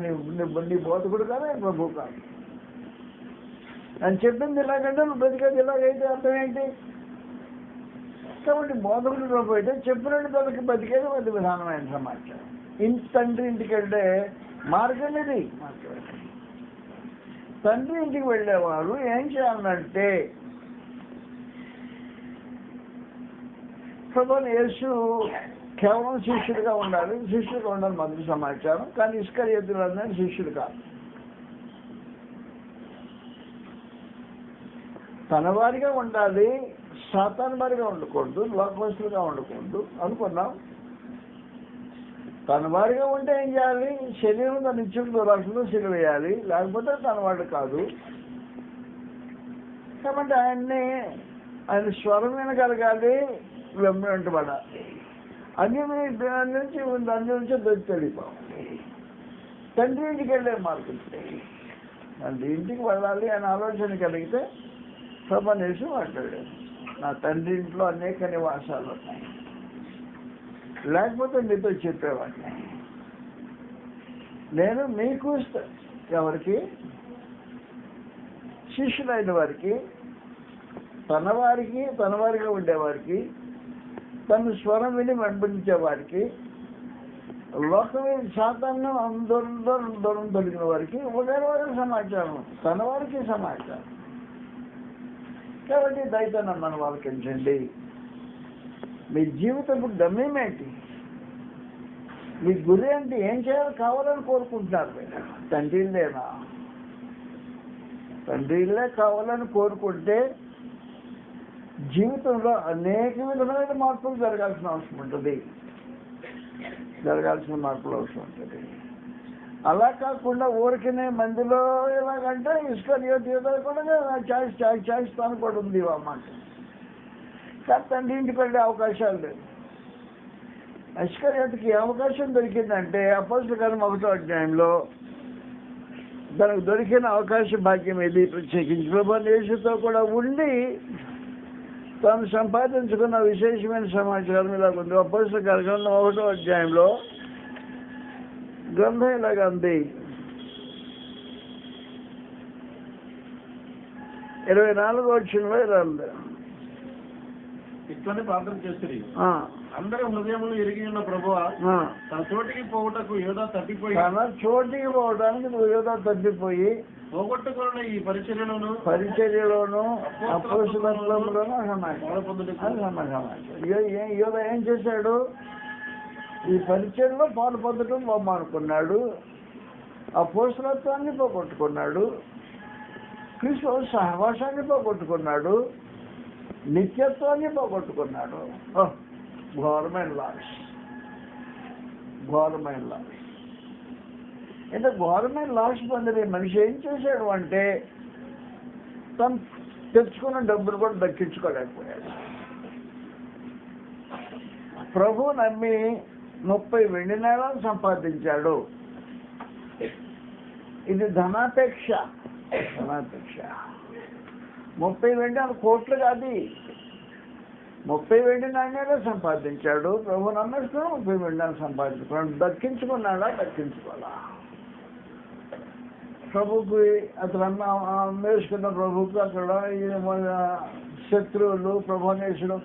నీ బోధకుడు కాదా, ఆయన ప్రభు కాదు. అని చెప్పింది ఇలాగంటే నువ్వు బ్రతికేది ఇలాగైతే అర్థం ఏంటి? కాబట్టి బోధకుడు ప్రభు అయితే చెప్పినట్టు బతికేది పెద్ద విధానమైన సమాచారం. తండ్రి ఇంటికి వెళ్ళే మార్గం ఇది. తండ్రి ఇంటికి వెళ్ళేవారు ఏం చేయాలంటే, ప్రభువుని యేసు కేవలం శిష్యుడిగా ఉండాలి, మొదటి సమాచారం. కానీ ఇస్కరియోతు అన్నది శిష్యుడు కాదు. తన వారిగా ఉండాలి, సాతాను వారిగా ఉండకూడదు, లోకవస్తులుగా ఉండకూడదు అనుకున్నాం. తన వారిగా ఉంటే ఏం చేయాలి? శరీరం తన ఇచ్చిన దురాశలో సిలువేయాలి, లేకపోతే తన వాడు కాదు. కాబట్టి ఆయన స్వరం వినగలగాలి, వెంబడించబడాలి. అన్ని నుంచి తెలియపోవాలి. తండ్రి ఇంటికి వెళ్ళే మార్గం, తండ్రి ఇంటికి వెళ్ళాలి అని ఆలోచన కలిగితే ప్రభనేసి మాట్లాడాడు, నా తండ్రి ఇంట్లో అనేక నివాసాలు ఉన్నాయి, లేకపోతే మీతో చెప్పేవాడిని. నేను మీకు ఎవరికి? శిష్యులైన వారికి, తన వారిగా ఉండేవారికి, తన స్వరం విని వెంబడించే వారికి, లోకమే సాతాను దూరం తొలగిన వారికి ఒకరి సమాచారం, తన వారికి సమాచారం. కాబట్టి దయతనం మనం ఆలకించండి. మీ జీవితపు గమ్యం ఏంటి? మీ గురి అంటే ఏం చేయాలి కావాలని కోరుకుంటున్నారు మీరు? తండ్రిలేనా? తండ్రిలే కావాలని కోరుకుంటే జీవితంలో అనేక విధమైన మార్పులు జరగాల్సిన అవసరం ఉంటుంది. అలా కాకుండా ఊరికనే మందిలో ఎలాగంటే ఇస్కరియోతు కూడా చాయిస్ తాను కూడా ఉంది అన్నమాట. కానీ తండ్రి ఇంటికి వెళ్ళే అవకాశాలు లేవు. ఇస్కరియోతుకి అవకాశం దొరికిందంటే అపోస్తలుల కార్యం 1వ అధ్యాయంలో తనకు దొరికిన అవకాశ భాగ్యం ఇది. ప్రత్యేకించి ప్రభువైన యేసుతో కూడా ఉండి తాను సంపాదించుకున్న విశేషమైన సమాచారం ఇలాగ ఉంది. అపోస్తలుల కార్యం 1వ అధ్యాయంలో గ్రంథం ఇలాగ ఉంది. 24వ వచనంలో ఇలా ఉంది, ఇట్లనే ప్రార్థన చేస్తుంది, అందరూ హృదయములు ఎరిగి ఉన్న ప్రభువా తన చోటికి పోవటకు యోధా తప్పిపోయి, తన చోటికి పోవడానికి నువ్వు యోధా తప్పిపోయి పోగొట్టుకున్న ఈ పరిచర్యలోను అపోస్తలత్వంలోను యోధ ఏం చేశాడు? ఈ పరిచర్యలో పాలు పొందడం అనుకున్నాడు, అపోస్తలత్వాన్ని పోగొట్టుకున్నాడు, క్రీస్తు సహవాసాన్ని పోగొట్టుకున్నాడు, నిత్యత్వాన్ని పోగొట్టుకున్నాడు. ఘోరమైన లాస్. ఇంత ఘోరమైన లాస్ పొందిన మనిషి ఏం చేశాడు అంటే తను తెచ్చుకున్న డబ్బులు కూడా దక్కించుకోలేకపోయాడు. ప్రభు నమ్మి 30 వెండి నాణాలు సంపాదించాడు. ఇది ధనాపేక్ష. 30 వెండి అని కోట్లు కాదు, 30 వెండి నాణ్యాలే సంపాదించాడు. ప్రభు నమ్మేసుకుని 30 వెండి సంపాదించుకున్నాడు. దక్కించుకున్నాడా? దక్కించుకోవాలా? ప్రభుకి అతను అమ్మేసుకున్న ప్రభుకి అక్కడ శత్రువులు ప్రభునేసుడు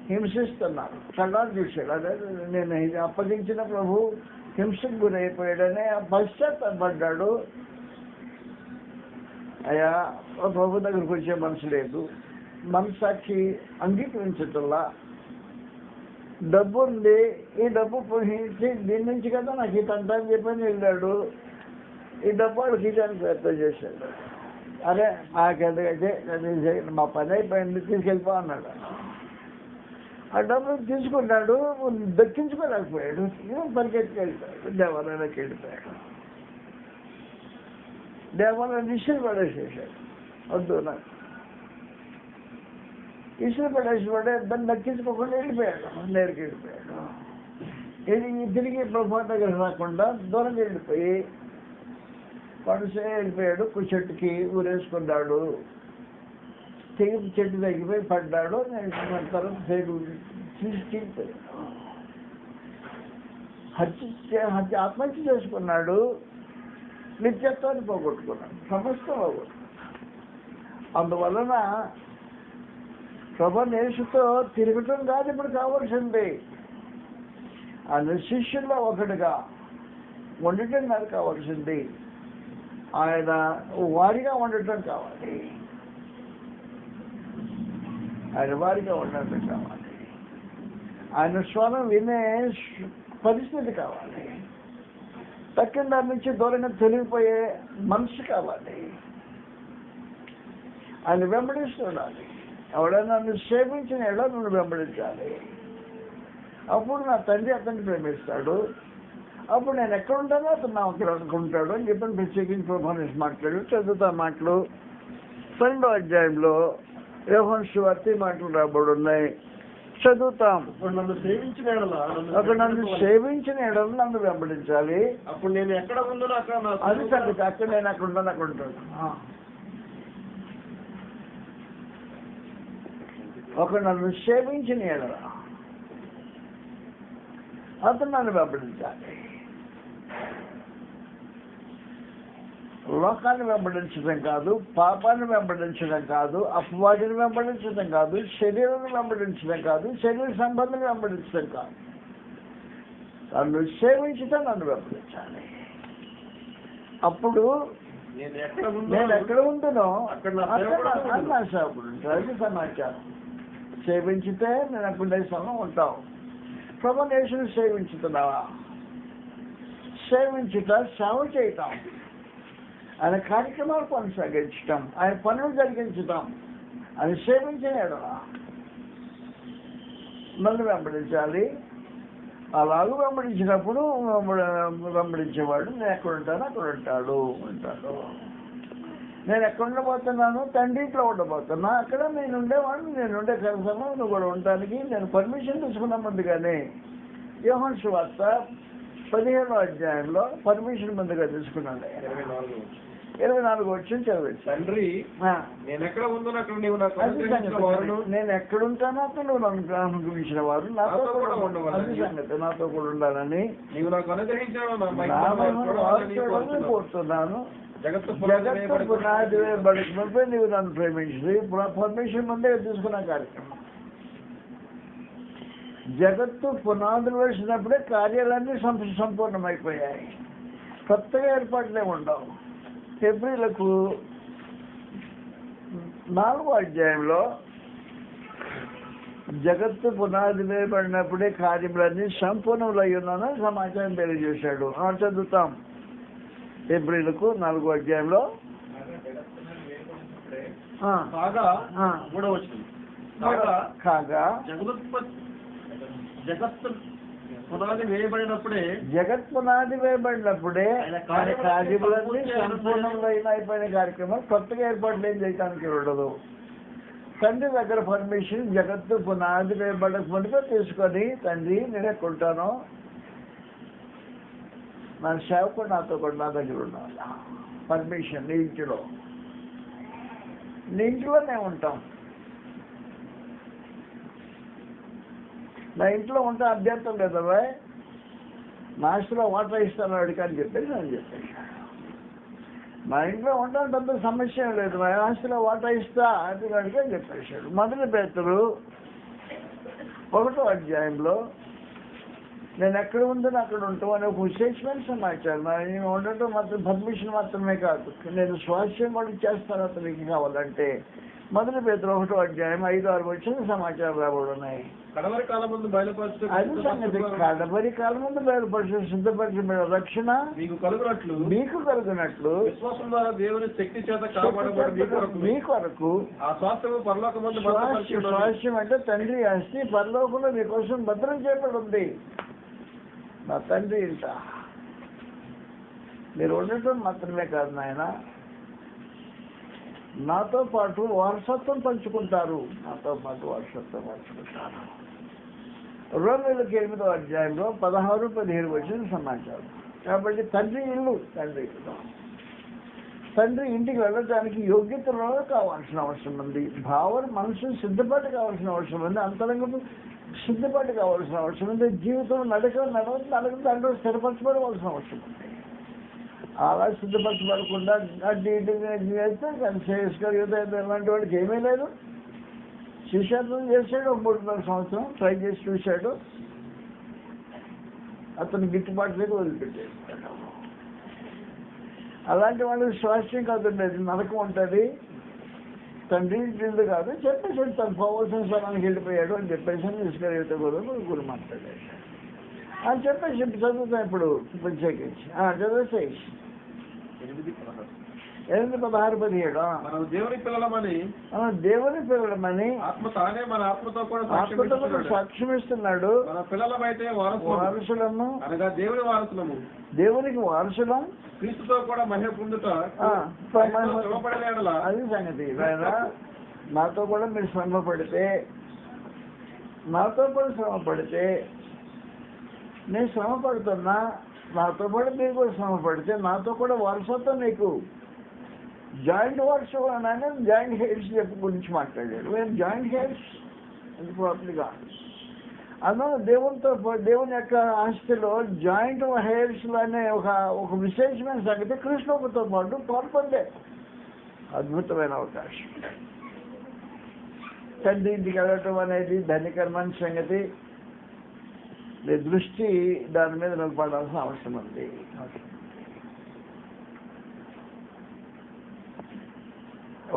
హింసిస్తున్నారు. కళ్ళాలు చూశాడు. అదే నేను ఇది అప్పగించిన ప్రభు హింసకు గురైపోయాడని పశ్చాత్తాపడ్డాడు. అయ్యా ప్రభు దగ్గరికి వచ్చే మనసు లేదు, మనసాక్షి అంగీకరించటంలా. డబ్బు ఉంది, ఈ డబ్బు పోయించి దీని నుంచి కదా నాకు ఈ తంటాన్ని చెప్పని వెళ్ళాడు. ఈ డబ్బు వాడికి ఇదానికి ప్రయత్నం చేశాడు. అరే నాకెందుకైతే మా పని అయిపోయింది తీసుకెళ్ళిపో అన్నాడు. ఆ డబ్బులు తీసుకున్నాడు, దక్కించుకోలేకపోయాడు. పరిగెత్తుకు వెళ్ళిపోయాడు, దేవాలయానికి వెళ్ళిపోయాడు. దేవాలయం ఇసులు పడేసేసాడు. వద్దు నాకు ఇసులు పడేసి దాన్ని దక్కించుకోకుండా వెళ్ళిపోయాడు, నేరుకి వెళ్ళిపోయాడు. తిరిగి ప్రభు దగ్గర రాకుండా దూరంగా వెళ్ళిపోయి పడుసే వెళ్ళిపోయాడు. చెట్టుకి ఊరేసుకున్నాడు. తెగి చెట్టు తగ్గిపోయి పడ్డాడు. తర్వాత తీసుకెళ్ళిపోయాడు. ఆత్మహత్య చేసుకున్నాడు. నిత్యత్వాన్ని పోగొట్టుకున్నాడు, సమస్తం పోగొట్టుకున్నాడు. అందువలన ప్రభు యేసుతో తిరగటం కాదు ఇప్పుడు కావాల్సింది, ఆయన శిష్యుల్లో ఒకటిగా ఉండటం కాదు కావాల్సింది, ఆయన వారిగా ఉండటం కావాలి. ఆయన వారిగా ఉండటం కావాలి. ఆయన స్వరం వినే పరిస్థితి కావాలి. తక్కిన దాని నుంచి దూరంగా తొలగిపోయే మనసు కావాలి. ఆయన వెంబడిస్తూ ఉండాలి. ఎవడైనా నన్ను సేవించిన ఎడల నన్ను వెంబడించాలి. అప్పుడు నా తండ్రి అతన్ని ప్రేమిస్తాడు. అప్పుడు నేను ఎక్కడ ఉంటానో అతను నా అక్కడ అనుకుంటాడు అని చెప్పని ప్రత్యేకించి ప్రభునేసి మాట్లాడు. చదువుతా మాటలు 12వ అధ్యాయంలో యోహాను సువార్త మాటలు రాబడి ఉన్నాయి. చదువుతాం. నన్ను సేవించిన అక్కడ నన్ను సేవించిన ఎడలు నన్ను వెంబడించాలి. అప్పుడు నేను ఎక్కడ ఉందో అక్కడ అది సంగతి. అక్కడ నేను అక్కడ ఉంటాను, అక్కడ ఉంటాను. ఒక నన్ను సేవించిన ఎడల అతను నన్ను వెంబడించాలి. లోకాన్ని వెంబడించడం కాదు, పాపాన్ని వెంబడించడం కాదు, అపవాదిని వెంబడించడం కాదు, శరీరాన్ని వెంబడించడం కాదు, శరీర సంబంధం వెంబడించడం కాదు. నన్ను సేవించడం నన్ను వెంబడించాలి. అప్పుడు నేను ఎక్కడ ఉంటునో అక్కడ నా సేవకుడు ఉంటాడు. అది సమాచారం. సేవించితే నేను అక్కడ దేశంలో ఉంటావు. ప్రభునేశ్వరుని సేవించుతున్నావా? సేవించుట సేవ చేయటం, ఆయన కార్యక్రమాలు కొనసాగించటం, ఆయన పనులు జరిగించటం, ఆయన సేవించిన ఎడల నన్ను వెంబడించాలి. అలాగూ వెంబడించినప్పుడు వెంబడించేవాడు నేను ఎక్కడ ఉంటాను అక్కడ ఉంటాడు అంటాడు. నేను ఎక్కడ ఉండబోతున్నాను? తండ్రి ఇంట్లో ఉండబోతున్నా. అక్కడ నేను ఉండేవాడిని, నేను ఉండే కలసంలో నువ్వు కూడా ఉండటానికి నేను పర్మిషన్ తీసుకున్న ముందుగానే యోహాను సువార్త 15వ అధ్యాయంలో పర్మిషన్ ముందుగా తీసుకున్నాను. 24 వచ్చి చదివచ్చు. తండ్రి నేను ఎక్కడ ఉందో అక్కడ నీవు నాకు నేను ఎక్కడ ఉంటానో అక్కడ నువ్వు నన్ను అనుగ్రహించిన వారు నాతో కూడా అది సంగతి. నాతో కూడా ఉండాలని నీవు నాకు అనుగ్రహించిన కోరుతున్నాను. జగత్తు పునాది వేయబడినప్పుడు నీవు నన్ను ప్రేమించింది. పర్మిషన్ ముందే తీసుకున్న కార్యక్రమం. జగత్తు పునాదులు వేసినప్పుడే కార్యాలన్నీ సంపూర్ణమైపోయాయి. కొత్తగా ఏర్పాట్లే ఉండవు. హెబ్రీలకు 4వ అధ్యాయంలో జగత్తు పునాది వేయబడినప్పుడే కార్యములన్నీ సంపూర్ణములు అయి ఉన్నానని సమాచారం తెలియజేశాడు. చదువుతాం. హెబ్రీలకు 4వ అధ్యాయంలో కాగా జగత్తు పునాది వేయబడినప్పుడే కార్యములన్నీ సంపూర్ణంలో అయిపోయిన కార్యక్రమం కొత్తగా ఏర్పాట్లు ఏం చేయడానికి ఉండదు. తండ్రి దగ్గర పర్మిషన్ జగత్తు పునాది వేయబడక మునిపే తీసుకొని, తండ్రి నేను ఎక్కుంటాను, నా సేవకుడు నాతో కూడా నా దగ్గర ఉండాలి. పర్మిషన్ నీ ఇంట్లోనే ఉంటాం. నా ఇంట్లో ఉంటే అభ్యంతరం లేదా? నా ఆస్తిలో వాటా ఇస్తాను అడిగి అని చెప్పేసి నేను చెప్పేసి, మా ఇంట్లో ఉంటాను పెద్ద సమస్య ఏం లేదు, మా ఆస్తిలో వాటా ఇస్తా అది అడిగి అని చెప్పేశాడు. 1 పేతురు 1వ అధ్యాయంలో నేను ఎక్కడ ఉందో అక్కడ ఉంటాం అనే ఒక విశేషమైన సమాచారం. నేను ఉండటం మాత్రం పర్మిషన్ మాత్రమే కాదు, నేను స్వాస్థ్యం కూడా చేస్తాను అతనికి కావాలంటే. 1 పేతురు 1వ అధ్యాయం 5-6 వచ్చిన సమాచారం రాబడి ఉన్నాయి. కడవరి కాలం ముందు బయలుపరచు కడవరి కాలం ముందు బయలుపరచు సిద్ధపరిచిన రక్షణ మీకు కలుగునట్లు విశ్వాసం ద్వారా దేవుని శక్తి చేత కాపాడబడి మీ కొరకు ఆ స్వాస్థ్యము పరలోకమందు స్వాస్థ్యం అంటే తండ్రి ఆస్తి పరలోకంలో మీకోసం భద్రం చేయబడి ఉంది. నా తండ్రి ఇంట మీరు ఉండటం మాత్రమే కాదు నాయన, నాతో పాటు వారసత్వం పంచుకుంటారు. రోమీయులకు 8వ అధ్యాయంలో 16-17 వచ్చిన సమాచారం. కాబట్టి తండ్రి ఇల్లు, తండ్రి ఇంటికి వెళ్ళడానికి యోగ్యతలో కావాల్సిన అవసరం ఉంది. భావన మనసు సిద్ధపాటు కావాల్సిన అవసరం ఉంది. అంతరంగం సిద్ధపాటు కావాల్సిన అవసరం ఉంది. జీవితం నడక దాంట్లో స్థిరపరచబడవలసిన అవసరం ఉంది. అలా సిద్ధపరచబడకుండా అడ్డు ఇటు చేస్తే ఇలాంటి వాడికి ఏమీ లేదు. శిష్యత్వం చేశాడు, 3.5 సంవత్సరం ట్రై చేసి చూశాడు, అతను గిట్టుబాటు లేదు, వదిలిపెట్టాడు. అలాంటి వాళ్ళకి స్వాస్థ్యం కాదండి, నరకం ఉంటుంది. తండ్రి ఇల్లు కాదు చెప్పేసి తను పోవాల్సిన స్థలానికి వెళ్ళిపోయాడు అని చెప్పేసి ఇస్కరియోతు గురు మాట్లాడాడు అని చెప్పేసి చదువుతాం. ఇప్పుడు ప్రత్యేకించి చదివేసేసి 8:16-17 మనం దేవుని పిల్లలమని ఆత్మ తానే మన ఆత్మతో కూడా సాక్ష్యం ఇస్తున్నాడు. మన పిల్లలమైతే వారసులము అనగా దేవుని వారసులము, దేవునికి వారసులం, క్రీస్తుతో కూడా మహిమ పొందుట. అది సంగతి. నాతో కూడా మీరు శ్రమ పడితే నేను శ్రమ పడుతున్నా, నాతో పాటు మీరు కూడా శ్రమ పడితే నాతో కూడా వారసత్వం నీకు. జాయింట్ వారసు అనగానే జాయింట్ హెయిర్స్ గురించి మాట్లాడాడు. జాయింట్ హెయిర్స్ అది ప్రాపర్గా అందులో దేవుని యొక్క ఆస్తిలో జాయింట్ హెయిర్స్ అనే ఒక విశేషమైన సంగతి కృష్ణతో పాటు పాల్పొందే అద్భుతమైన అవకాశం. తండ్రి ఇంటికి వెళ్ళటం అనేది ధన్యకరమైన సంగతి. దృష్టి దాని మీద నిలబడాల్సిన అవసరం ఉంది.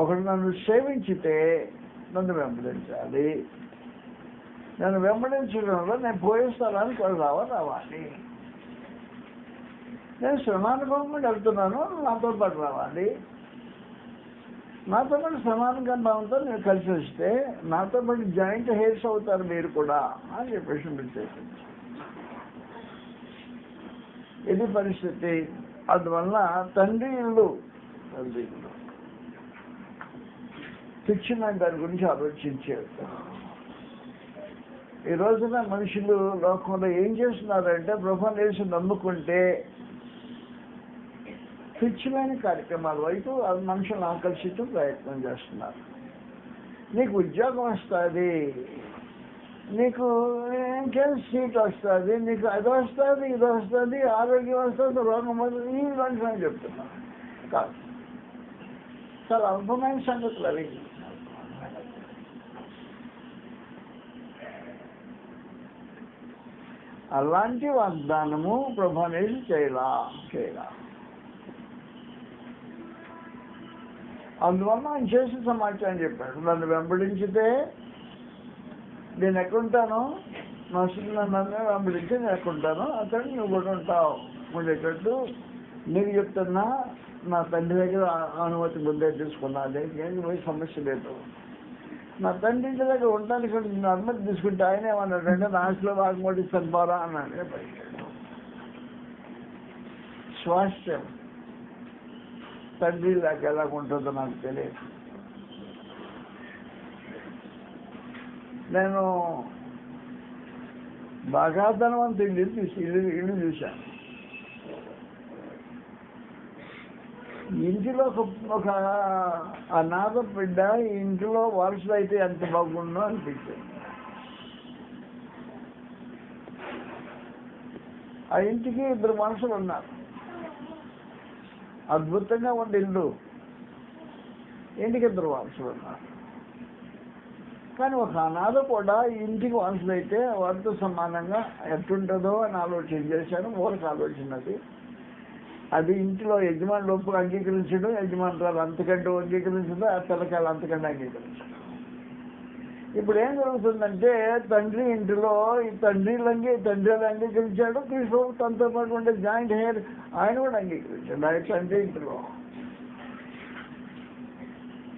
ఒకడు నన్ను సేవించితే నన్ను వెంబడించాలి. నన్ను వెంబడించడంలో నేను పోయే స్థలానికి వాళ్ళు రావాలి. నేను శ్రమానుభవంగా వెళ్తున్నాను, నాతో పాటు రావాలి. నాతో పాటు సమానంగా భావంతో నేను కలిసి వస్తే నాతో పాటు జాయింట్ హెయిర్స్ అవుతారు మీరు కూడా అని చెప్పేసి పిలిచేసి ఇది పరిస్థితి. అందువల్ల తండ్రి ఇల్లు పిచ్చిన దాని గురించి ఆలోచించారు. ఈ రోజున మనుషులు లోకంలో ఏం చేస్తున్నారంటే ప్రభువుని యేసు నమ్ముకుంటే పిచ్చిమైన కార్యక్రమాల వైపు మనుషులను ఆకర్షించడం ప్రయత్నం చేస్తున్నారు. నీకు ఉద్యోగం వస్తుంది, నీకు ఇంకేం సీట్ వస్తుంది, నీకు అది వస్తుంది, ఇది వస్తుంది, ఆరోగ్యం వస్తుంది, రోగం వస్తుంది, ఈ మనుషులు చెప్తున్నారు. కాదు, చాలా అల్పమైన సంగతులు అవి. అలాంటి వాగ్దానము ప్రభువుని యేసు చేయలా. అందువల్ల ఆయన చేసిన సమాచారం చెప్పాడు. నన్ను వెంబడించితే నేను ఎక్కడుంటాను, నన్ను వెంబడించి నేను ఎక్కడుంటాను అక్కడ నువ్వు కూడా ఉంటావు. ఉండేటట్టు నీకు చెప్తున్నా, నా తండ్రి దగ్గర అనుమతి ముందే తీసుకున్నాను, ఏం సమస్య లేదు. నా తండ్రి ఇంటి దగ్గర ఉండడానికి అనుమతి తీసుకుంటే ఆయన ఏమన్నాడంటే నా ఆశలో వాగ్మోటి ఇస్తాను బారా అన్నాడు. స్వాస్థ్యం తండ్రి లాగా ఎలా ఉంటుందో నాకు తెలియదు. నేను బాగా ధనవంతుడు ఇల్లు చూశాను. ఇంటిలో ఒక అనాథ బిడ్డ ఇంట్లో వారసులు అయితే ఎంత బాగుందో అనిపించింది. ఆ ఇంటికి 2 మనుషులు ఉన్నారు. అద్భుతంగా ఉన్న ఇల్లు, ఇంటికి 2 వారసులు ఉన్నారు. కానీ ఒక అనాథ కూడా ఇంటికి వారసులు అయితే వారితో సమానంగా ఎట్టుంటుందో అని ఆలోచన చేశాను. ఊరికి ఆలోచనది అది ఇంటిలో యజమానులు ఒప్పుకు అంగీకరించడం, యజమానురాలు అంతకంటే అంగీకరించడం, ఆ పిల్లకాయలు అంతకంటే అంగీకరించడం. ఇప్పుడు ఏం జరుగుతుందంటే తండ్రి ఇంటిలో ఈ తండ్రి అంగీకరించాడు, కృష్ణ తనతో పాటు ఉండే జాయింట్ హెయిర్ ఆయన కూడా అంగీకరించాడు. ఆయన తండ్రి ఇంటిలో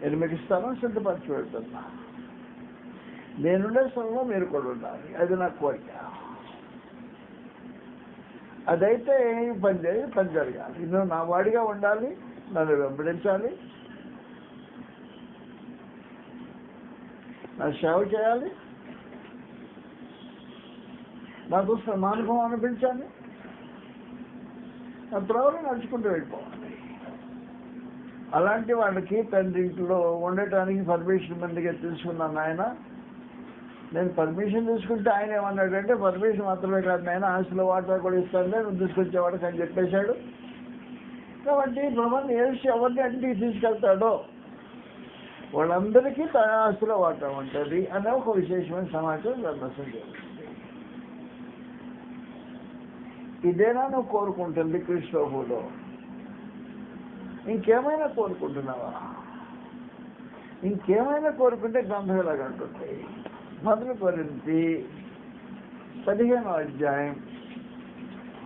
నేను మీకు స్థలం సిద్ధపరచి పెడుతున్నా, నేనుండే స్థలంలో మీరు కూడా ఉండాలి, అది నా కోరిక. అదైతే పని జరగాలి. నువ్వు నా వాడిగా ఉండాలి, నన్ను వెంబడించాలి, నా సేవ చేయాలి, నాతో సమానుభవం అనిపించాలి, నా త్రోవలో నడుచుకుంటూ వెళ్ళిపోవాలి. అలాంటి వాళ్ళకి తండ్రి ఇంట్లో ఉండటానికి పర్మిషన్ మందిగా తీసుకున్నాను. ఆయన నేను పర్మిషన్ తీసుకుంటే ఆయన ఏమన్నాడంటే పర్మిషన్ మాత్రమే కాదు నాయన, ఆస్తిలో వాటా కూడా ఇస్తాను, నువ్వు తీసుకొచ్చేవాడికి అని చెప్పేశాడు. కాబట్టి ప్రభువుని యేసు ఎవరిని ఇంటికి తీసుకెళ్తాడో వాళ్ళందరికీ తన ఆస్తిలో వాటా ఉంటుంది అనే ఒక విశేషమైన సమాచారం దర్శనం జరుగుతుంది. ఇదేనా నువ్వు కోరుకుంటుంది క్రీస్తులో? ఇంకేమైనా కోరుకుంటున్నావా? ఇంకేమైనా కోరుకుంటే గ్రంథం ఎలాగంటుంది. 1 కొరింథీ 15వ అధ్యాయం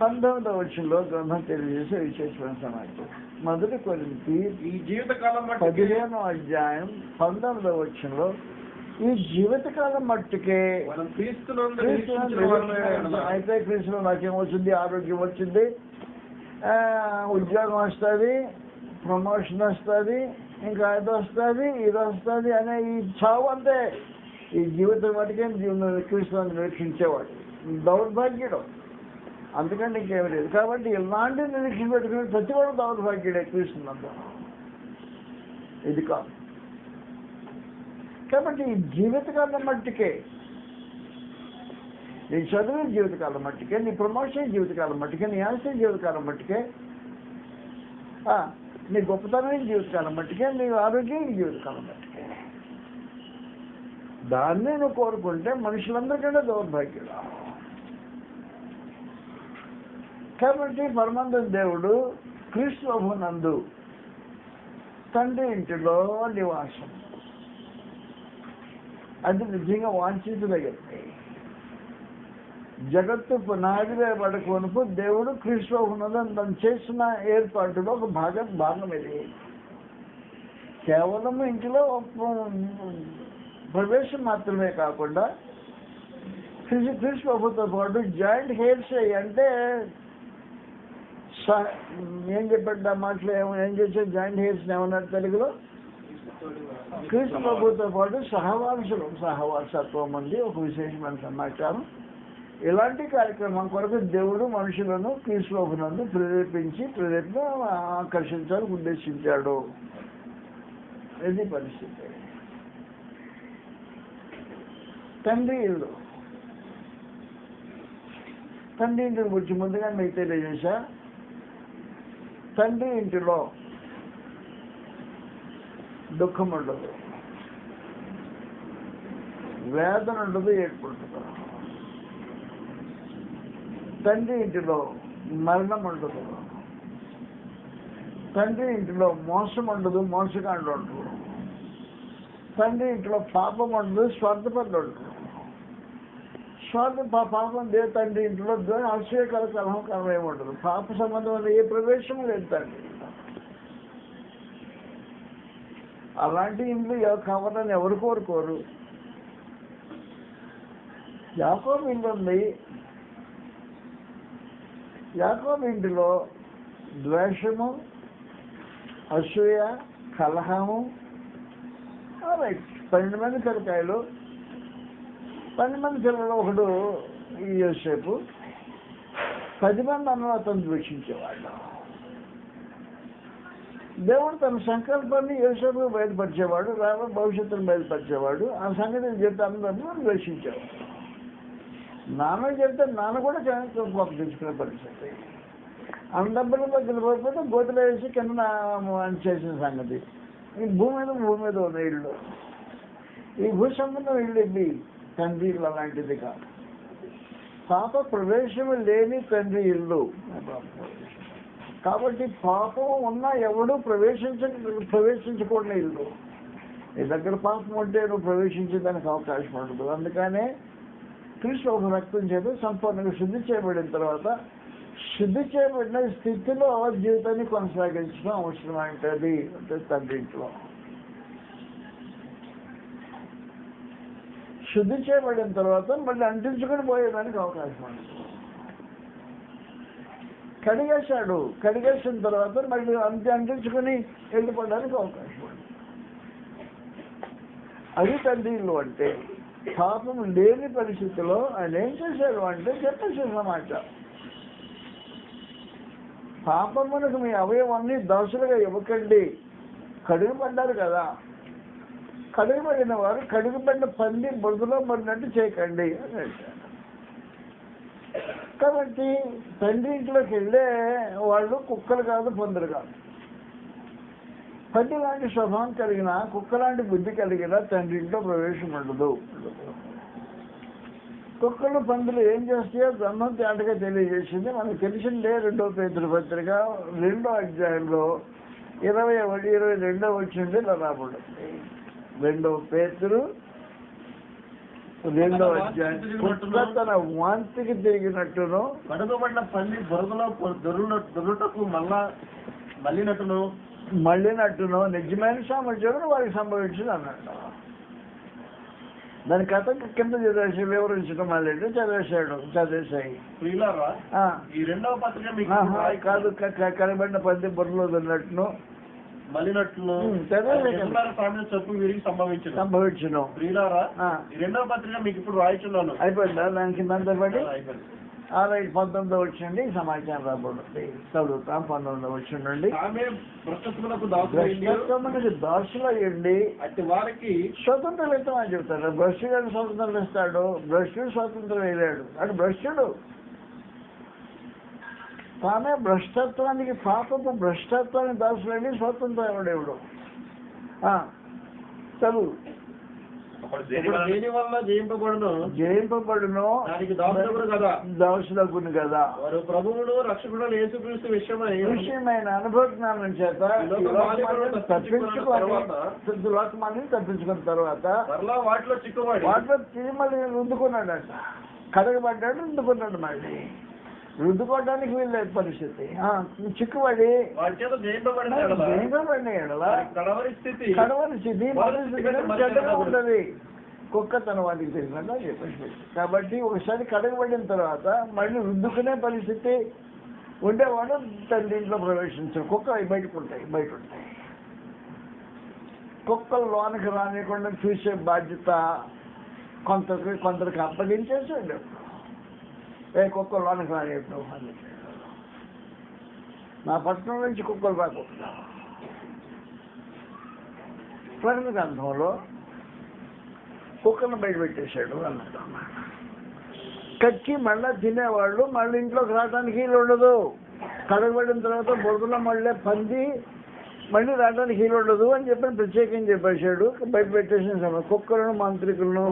19వ వచనంలో గ్రంథం తెలియజేసే విశేషమైన సమాచారం. మొదటి కొరింథీ ఈ జీవితకాలం 15వ అధ్యాయం 19వ వచనంలో ఈ జీవితకాలం మట్టుకే అయితే క్రీస్తులో నాకేమొచ్చింది, ఆరోగ్యం వచ్చింది, ఉద్యోగం వస్తుంది, ప్రమోషన్ వస్తుంది, ఇంకా అది వస్తుంది, ఇది వస్తుంది అనే ఈ చావు అంతే. ఈ జీవితం మటుకే క్రీస్తుని నిరీక్షించేవాడు దౌర్భాగ్యుడు, అందుకంటే ఇంకేమీ లేదు. కాబట్టి ఇలాంటి నిరీక్షణ పెట్టుకుని ప్రతి వాడు దౌర్భాగ్యుడే క్రీస్తున్నంత. ఇది కాదు. కాబట్టి ఈ జీవితకాలం మట్టికే, నీ చదువు జీవితకాలం మట్టికే, నీ ప్రమోషన్ జీవితకాలం మట్టికే, నీ ఆశ జీవితకాలం మట్టికే, నీ గొప్పతనం జీవితకాలం మట్టికే, నీ ఆరోగ్యం జీవితకాలం మట్టికే. దాన్ని నువ్వు కోరుకుంటే మనుషులందరికంటే దౌర్భాగ్యుడు. కాబట్టి పరమందం దేవుడు క్రీస్తు ప్రభునందు తండ్రి ఇంటిలో నివాసం, అది నిజంగా వాంఛించదగింది. జగత్తు పునాది వేయబడకొనుపు దేవుడు క్రీస్తు ప్రభునందు తను చేసిన ఏర్పాటులో ఒక భాగం ఇది. కేవలం ఇంటిలో ప్రవేశం మాత్రమే కాకుండా క్రీస్తు ప్రభుతో పాటు జాయింట్ హెయిర్స్ అంటే ఏం చెప్పండి ఆ మాటలు ఏం చేసే జాయింట్ హెయిర్స్ ఏమన్నారు తెలుగులో? క్రీస్తు ప్రభుతో పాటు సహవాసత్వం ఉంది. ఒక విశేషమైన సమాచారం. ఇలాంటి కార్యక్రమం కొరకు దేవుడు మనుషులను క్రీస్తు ప్రభునందు ప్రేరేపణ ఆకర్షించాలని ఉద్దేశించాడు. ఇది పరిస్థితి. తండ్రి ఇల్లు, తండ్రి ఇంటిని గురించి ముందుగా మీకు తెలియజేశా. తండ్రి ఇంటిలో దుఃఖం ఉండదు, వేదన ఉండదు, ఏడుపు ఉండదు. తండ్రి ఇంటిలో మరణం ఉండదు, తండ్రి ఇంటిలో మోసం ఉండదు, మోసగాండు ఉండదు. తండ్రి ఇంటిలో పాపం ఉండదు, స్వార్థపరులు ఉండదు. పాపం లేదు తండ్రి ఇంట్లో, అసూయకర కలహం ఏముండదు. పాప సంబంధమైన ఏ ప్రవేశం లేదు తండ్రి. అలాంటి ఇంట్లో కావాలని ఎవరు కోరుకోరు. యాకోబు ఇంట్లో ఉంది. యాకోబు ఇంటిలో ద్వేషము, అసూయ, కలహము. 12 మంది పిల్లకాయలు, 10 మంది పిల్లలు ఒకడు ఈ యోసేపు, 10 మంది అన్న అతను ద్వేషించేవాడు. దేవుడు తన సంకల్పాన్ని యోసేపు బయలుపరిచేవాడు, రాబోయే భవిష్యత్తును బయలుపరిచేవాడు. ఆ సంగతి చెప్తే అందరూ ద్వేషించేవాడు. నాన్న చెప్తే నాన్న కూడా కోపం తెచ్చుకునే పరిస్థితి. అందబ్బుల దగ్గర పోతే గోతులు వేసి కింద చేసిన సంగతి. ఈ భూమి మీద ఉన్న ఇల్లు, ఈ భూ సంబంధం ఇల్లు ఇది తండ్రి ఇల్లు అలాంటిది కాదు. పాప ప్రవేశం లేని తండ్రి ఇల్లు. కాబట్టి పాపం ఉన్నా ఎవడు ప్రవేశించకూడని ఇల్లు. నీ దగ్గర పాపం ఉంటే నువ్వు ప్రవేశించేదానికి అవకాశం ఉండదు. అందుకనే క్రీస్తు ఒక రక్తం చేత సంపూర్ణంగా శుద్ధి చేయబడిన తర్వాత శుద్ధి చేయబడిన స్థితిలో జీవితాన్ని కొనసాగించడం అవసరమైంటుంది. అంటే తండ్రి ఇంట్లో శుద్ధి చేయబడిన తర్వాత మళ్ళీ అంటించుకొని పోయేదానికి అవకాశం ఉంది. కడిగేసిన తర్వాత మళ్ళీ అంటించుకొని వెళ్ళిపోవడానికి అవకాశం ఉంది. అది తండ్రి ఇల్లు. అంటే పాపం లేని పరిస్థితిలో ఆయన ఏం చేశాడు అంటే చెప్పేసిన సమాచారం. పాపమునకు మీ అవయవాన్ని దాసులుగా ఇవ్వకండి. కడుగుపడ్డారు కదా, కడుగుపడిన వారు కడుగుపడిన పంది బురదలో పడినట్టు చేయకండి అని అంటారు. కాబట్టి తండ్రి ఇంట్లోకి వెళ్ళే వాళ్ళు కుక్కలు కాదు, పందులు కాదు. పంది లాంటి స్వభావం కలిగిన, కుక్క లాంటి బుద్ధి కలిగిన తండ్రి ఇంట్లో ప్రవేశం ఉండదు. కుక్కలు పందులు ఏం చేస్తాయో బ్రహ్మం తేటగా తెలియజేసింది. మనకు తెలిసిందే 2వ పేతురు పత్రిక 2వ అధ్యాయంలో 21-22 వచ్చింది ఇలా రాబడుతుంది. 2వ పేతురు 2వ అధ్యాయం. కుక్క తన వాంతికి తిరిగినట్టును కడుగబడిన పంది బురదలో దొరుటకు మళ్ళినట్టును నిజమైన సామర్థ్యం వారికి సంభవించింది అన్నట్టు. దాని కథ కింద చదివేసి వివరించడం మళ్ళీ చదివేసాయి. ఈ 2వ పత్రిక కాదు, కనబడిన పంది బుర్రలో తిన్నట్టును మళ్ళినట్లు చెప్పు వీరికి సంభవించను. ప్రియులారా, ఈ 2వ పత్రిక మీకు ఇప్పుడు రాయిచున్నాను. అయిపోయిందా? దాని కింద బట్టి 19వ వచ్చిండి సమాచారం రాబోతుంది. చదువుతాం. 19వ వచ్చి నుండి భ్రష్టత్వమునకు దాసులు అయ్యండి అట్టి వారికి స్వతంత్రం ఇస్తామని చెప్తాడు. భ్రష్టుడు స్వతంత్రం ఇస్తాడు, భ్రష్టుడు స్వతంత్రం వేయలేడు. అటు భ్రష్టుడు తానే భ్రష్టత్వానికి పాపపు భ్రష్టత్వానికి దాసులండి. స్వతంత్రం ఎవడెవడు చదువు. దేని వల్ల జయింపబడును దానికి దాసులగును కదా. వారు ప్రభువును రక్షకుడు యేసుక్రీస్తు విషయమైన అనుభవజ్ఞానం చేత లోకమాన్ని తప్పించుకున్న తర్వాత వాటిలో మళ్ళీ రుద్దుకున్నాడట. కడగబడ్డాడు, రుద్దుకున్నాడు. మళ్ళీ రుద్దుకోవడానికి వీల్లేదు పరిస్థితి. చిక్కుబడి జయింపబడిన ఎడల కడవరి స్థితి చెడ్డగా ఉంటుంది. కుక్క తన వాటికి తెలియకుండా చెప్పేసి. కాబట్టి ఒకసారి కడగబడిన తర్వాత మళ్ళీ రుద్దుకునే పరిస్థితి ఉండేవాడు తన దీంట్లో ప్రవేశించారు. కుక్క బయట ఉంటాయి. కుక్కలు లోనికి రానియకుండా చూసే బాధ్యత కొందరికి అప్పగించేసాడు. కుక్కలు లోనికి రానియడం. నా పట్టణం నుంచి కుక్కలు రాకుండా ప్రకటన గ్రంథంలో కుక్కను బయట పెట్టేశాడు అన్నాడు. కక్కి మళ్ళా తినేవాళ్ళు మళ్ళీ ఇంట్లోకి రావడానికి వీలు ఉండదు. కడగబడిన తర్వాత బురదలో మళ్ళీ పంది మళ్ళీ రావడానికి వీలు ఉండదు అని చెప్పి ప్రత్యేకంగా చెప్పేశాడు. బయట పెట్టేసిన కుక్కలను మాంత్రికులను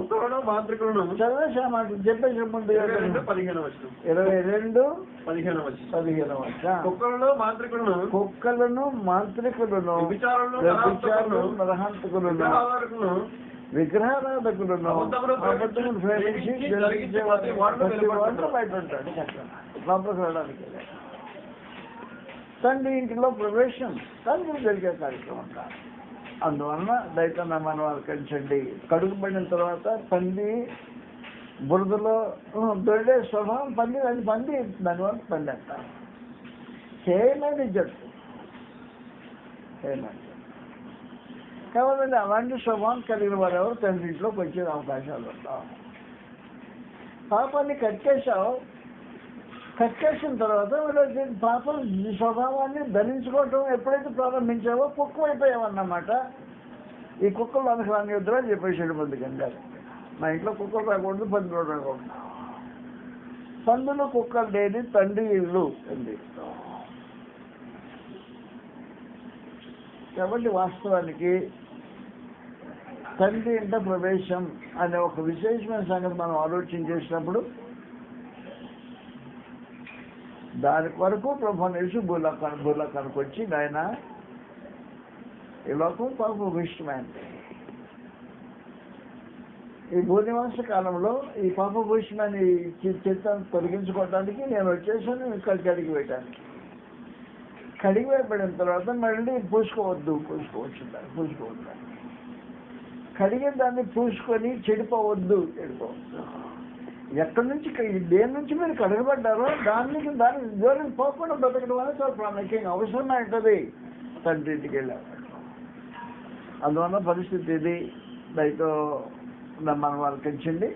చదివేసామాట చెప్పేసిన ముందు 22:15 కుక్కలను మాంత్రికులను నరహంతకులను విగ్రహారాధకులను అబద్ధములు ప్రేమించి జరిగించే వాళ్ళు బయట ఉంటాడు. లోపలికి రావడానికి తండ్రి ఇంటిలో ప్రవేశం తండ్రి జరిగే కార్యక్రమం కాదు. అందువలన దయకన్నా మనం ఆలకించండి. కడుగుబడిన తర్వాత పంది బురదలో దొరిడే స్వభావం పంది దానివల్ల పంది అంటారు. చేయలేని జట్టు కాబట్టి అలాంటి స్వభావం కలిగిన వారెవరు తండ్రి ఇంట్లోకి వచ్చే అవకాశాలు ఉంటావు. పాపాన్ని కక్కేసిన తర్వాత పాపం స్వభావాన్ని ధరించుకోవటం ఎప్పుడైతే ప్రారంభించావో కుక్క అయిపోయావన్నమాట. ఈ కుక్కలు అందుకు రానిద్దురా చెప్పేసాడు ముందుకంగా. మా ఇంట్లో కుక్కలు రాకూడదు, పందులు రాకూడదు. పందులు కుక్కలు లేని తండ్రి ఇల్లు అండి. కాబట్టి వాస్తవానికి తండ్రి ఇంట ప్రవేశం అనే ఒక విశేషమైన సంగతి మనం ఆలోచన చేసినప్పుడు దాని వరకు ప్రభు యేసు భూలోకానికి వచ్చి ఆయన ఈ లోకం పాపభూయిష్టమైంది. ఈ భూనివాస కాలంలో ఈ పాపభూయిష్టమైన చిత్తాన్ని తొలగించుకోవడానికి నేను వచ్చేసాను ఇక్కడ కడిగి వేయడానికి. కడిగి వేయబడిన తర్వాత మళ్ళీ పూసుకోవద్దు. కడిగిన దాన్ని పూసుకొని చెడిపోవద్దు. ఎక్కడి నుంచి దేని నుంచి మీరు కడగబడ్డారో దాని జోలికి పోకుండా బతకడం వల్ల చాలా ప్రాముఖ్యంగా అవసరమే ఉంటుంది తండ్రి ఇంటికి వెళ్ళేవాడు. అందువల్ల పరిస్థితి ఇది. దయతో మనం వాళ్ళకించండి.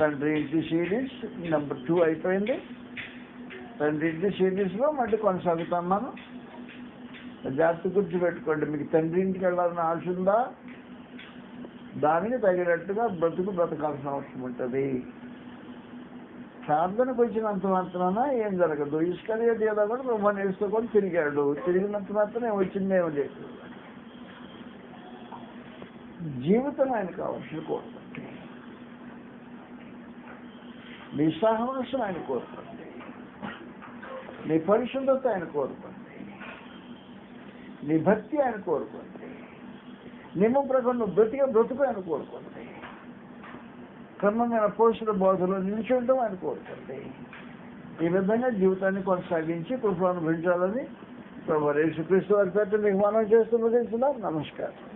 తండ్రి ఇంటి సిరీస్ నెంబర్ 2 అయిపోయింది. తండ్రి ఇంటి సిరీస్లో మళ్ళీ కొనసాగుతాం మనం. జాగ్రత్త గుర్తుపెట్టుకోండి. మీకు తండ్రి ఇంటికి వెళ్ళాలని ఆశ ఉందా? దానికి తగినట్టుగా బ్రతకాల్సిన అవసరం ఉంటుంది. ప్రార్థనకు వచ్చినంత మాత్రాన ఏం జరగదు. ఇస్కరియోతు యూదా కూడా ప్రభువుని వేసుకొని తిరిగాడు. తిరిగినంత మాత్రం వచ్చిందేమో లేదు. జీవితం ఆయన కావాల్సిన కోరుతుంది. నీ సహవాసం ఆయన కోరుతుంది. నీ పరిశుద్ధత ఆయన కోరుతుంది. నీ భక్తి ఆయన కోరుతుంది. నియమం ప్రకారం నువ్వు బ్రతుకు ఆయన కోరుకుంది. క్రమంగా పోషణ బోధలో నిలిచి ఉండడం ఆయన కోరుతుంది. ఈ విధంగా జీవితాన్ని కొనసాగించి కృపను అనుభవించాలని ప్రభు యేసుక్రీస్తు వారి పేరిట మీకు మనం చేస్తూ ముగించున్నాం. నమస్కారం.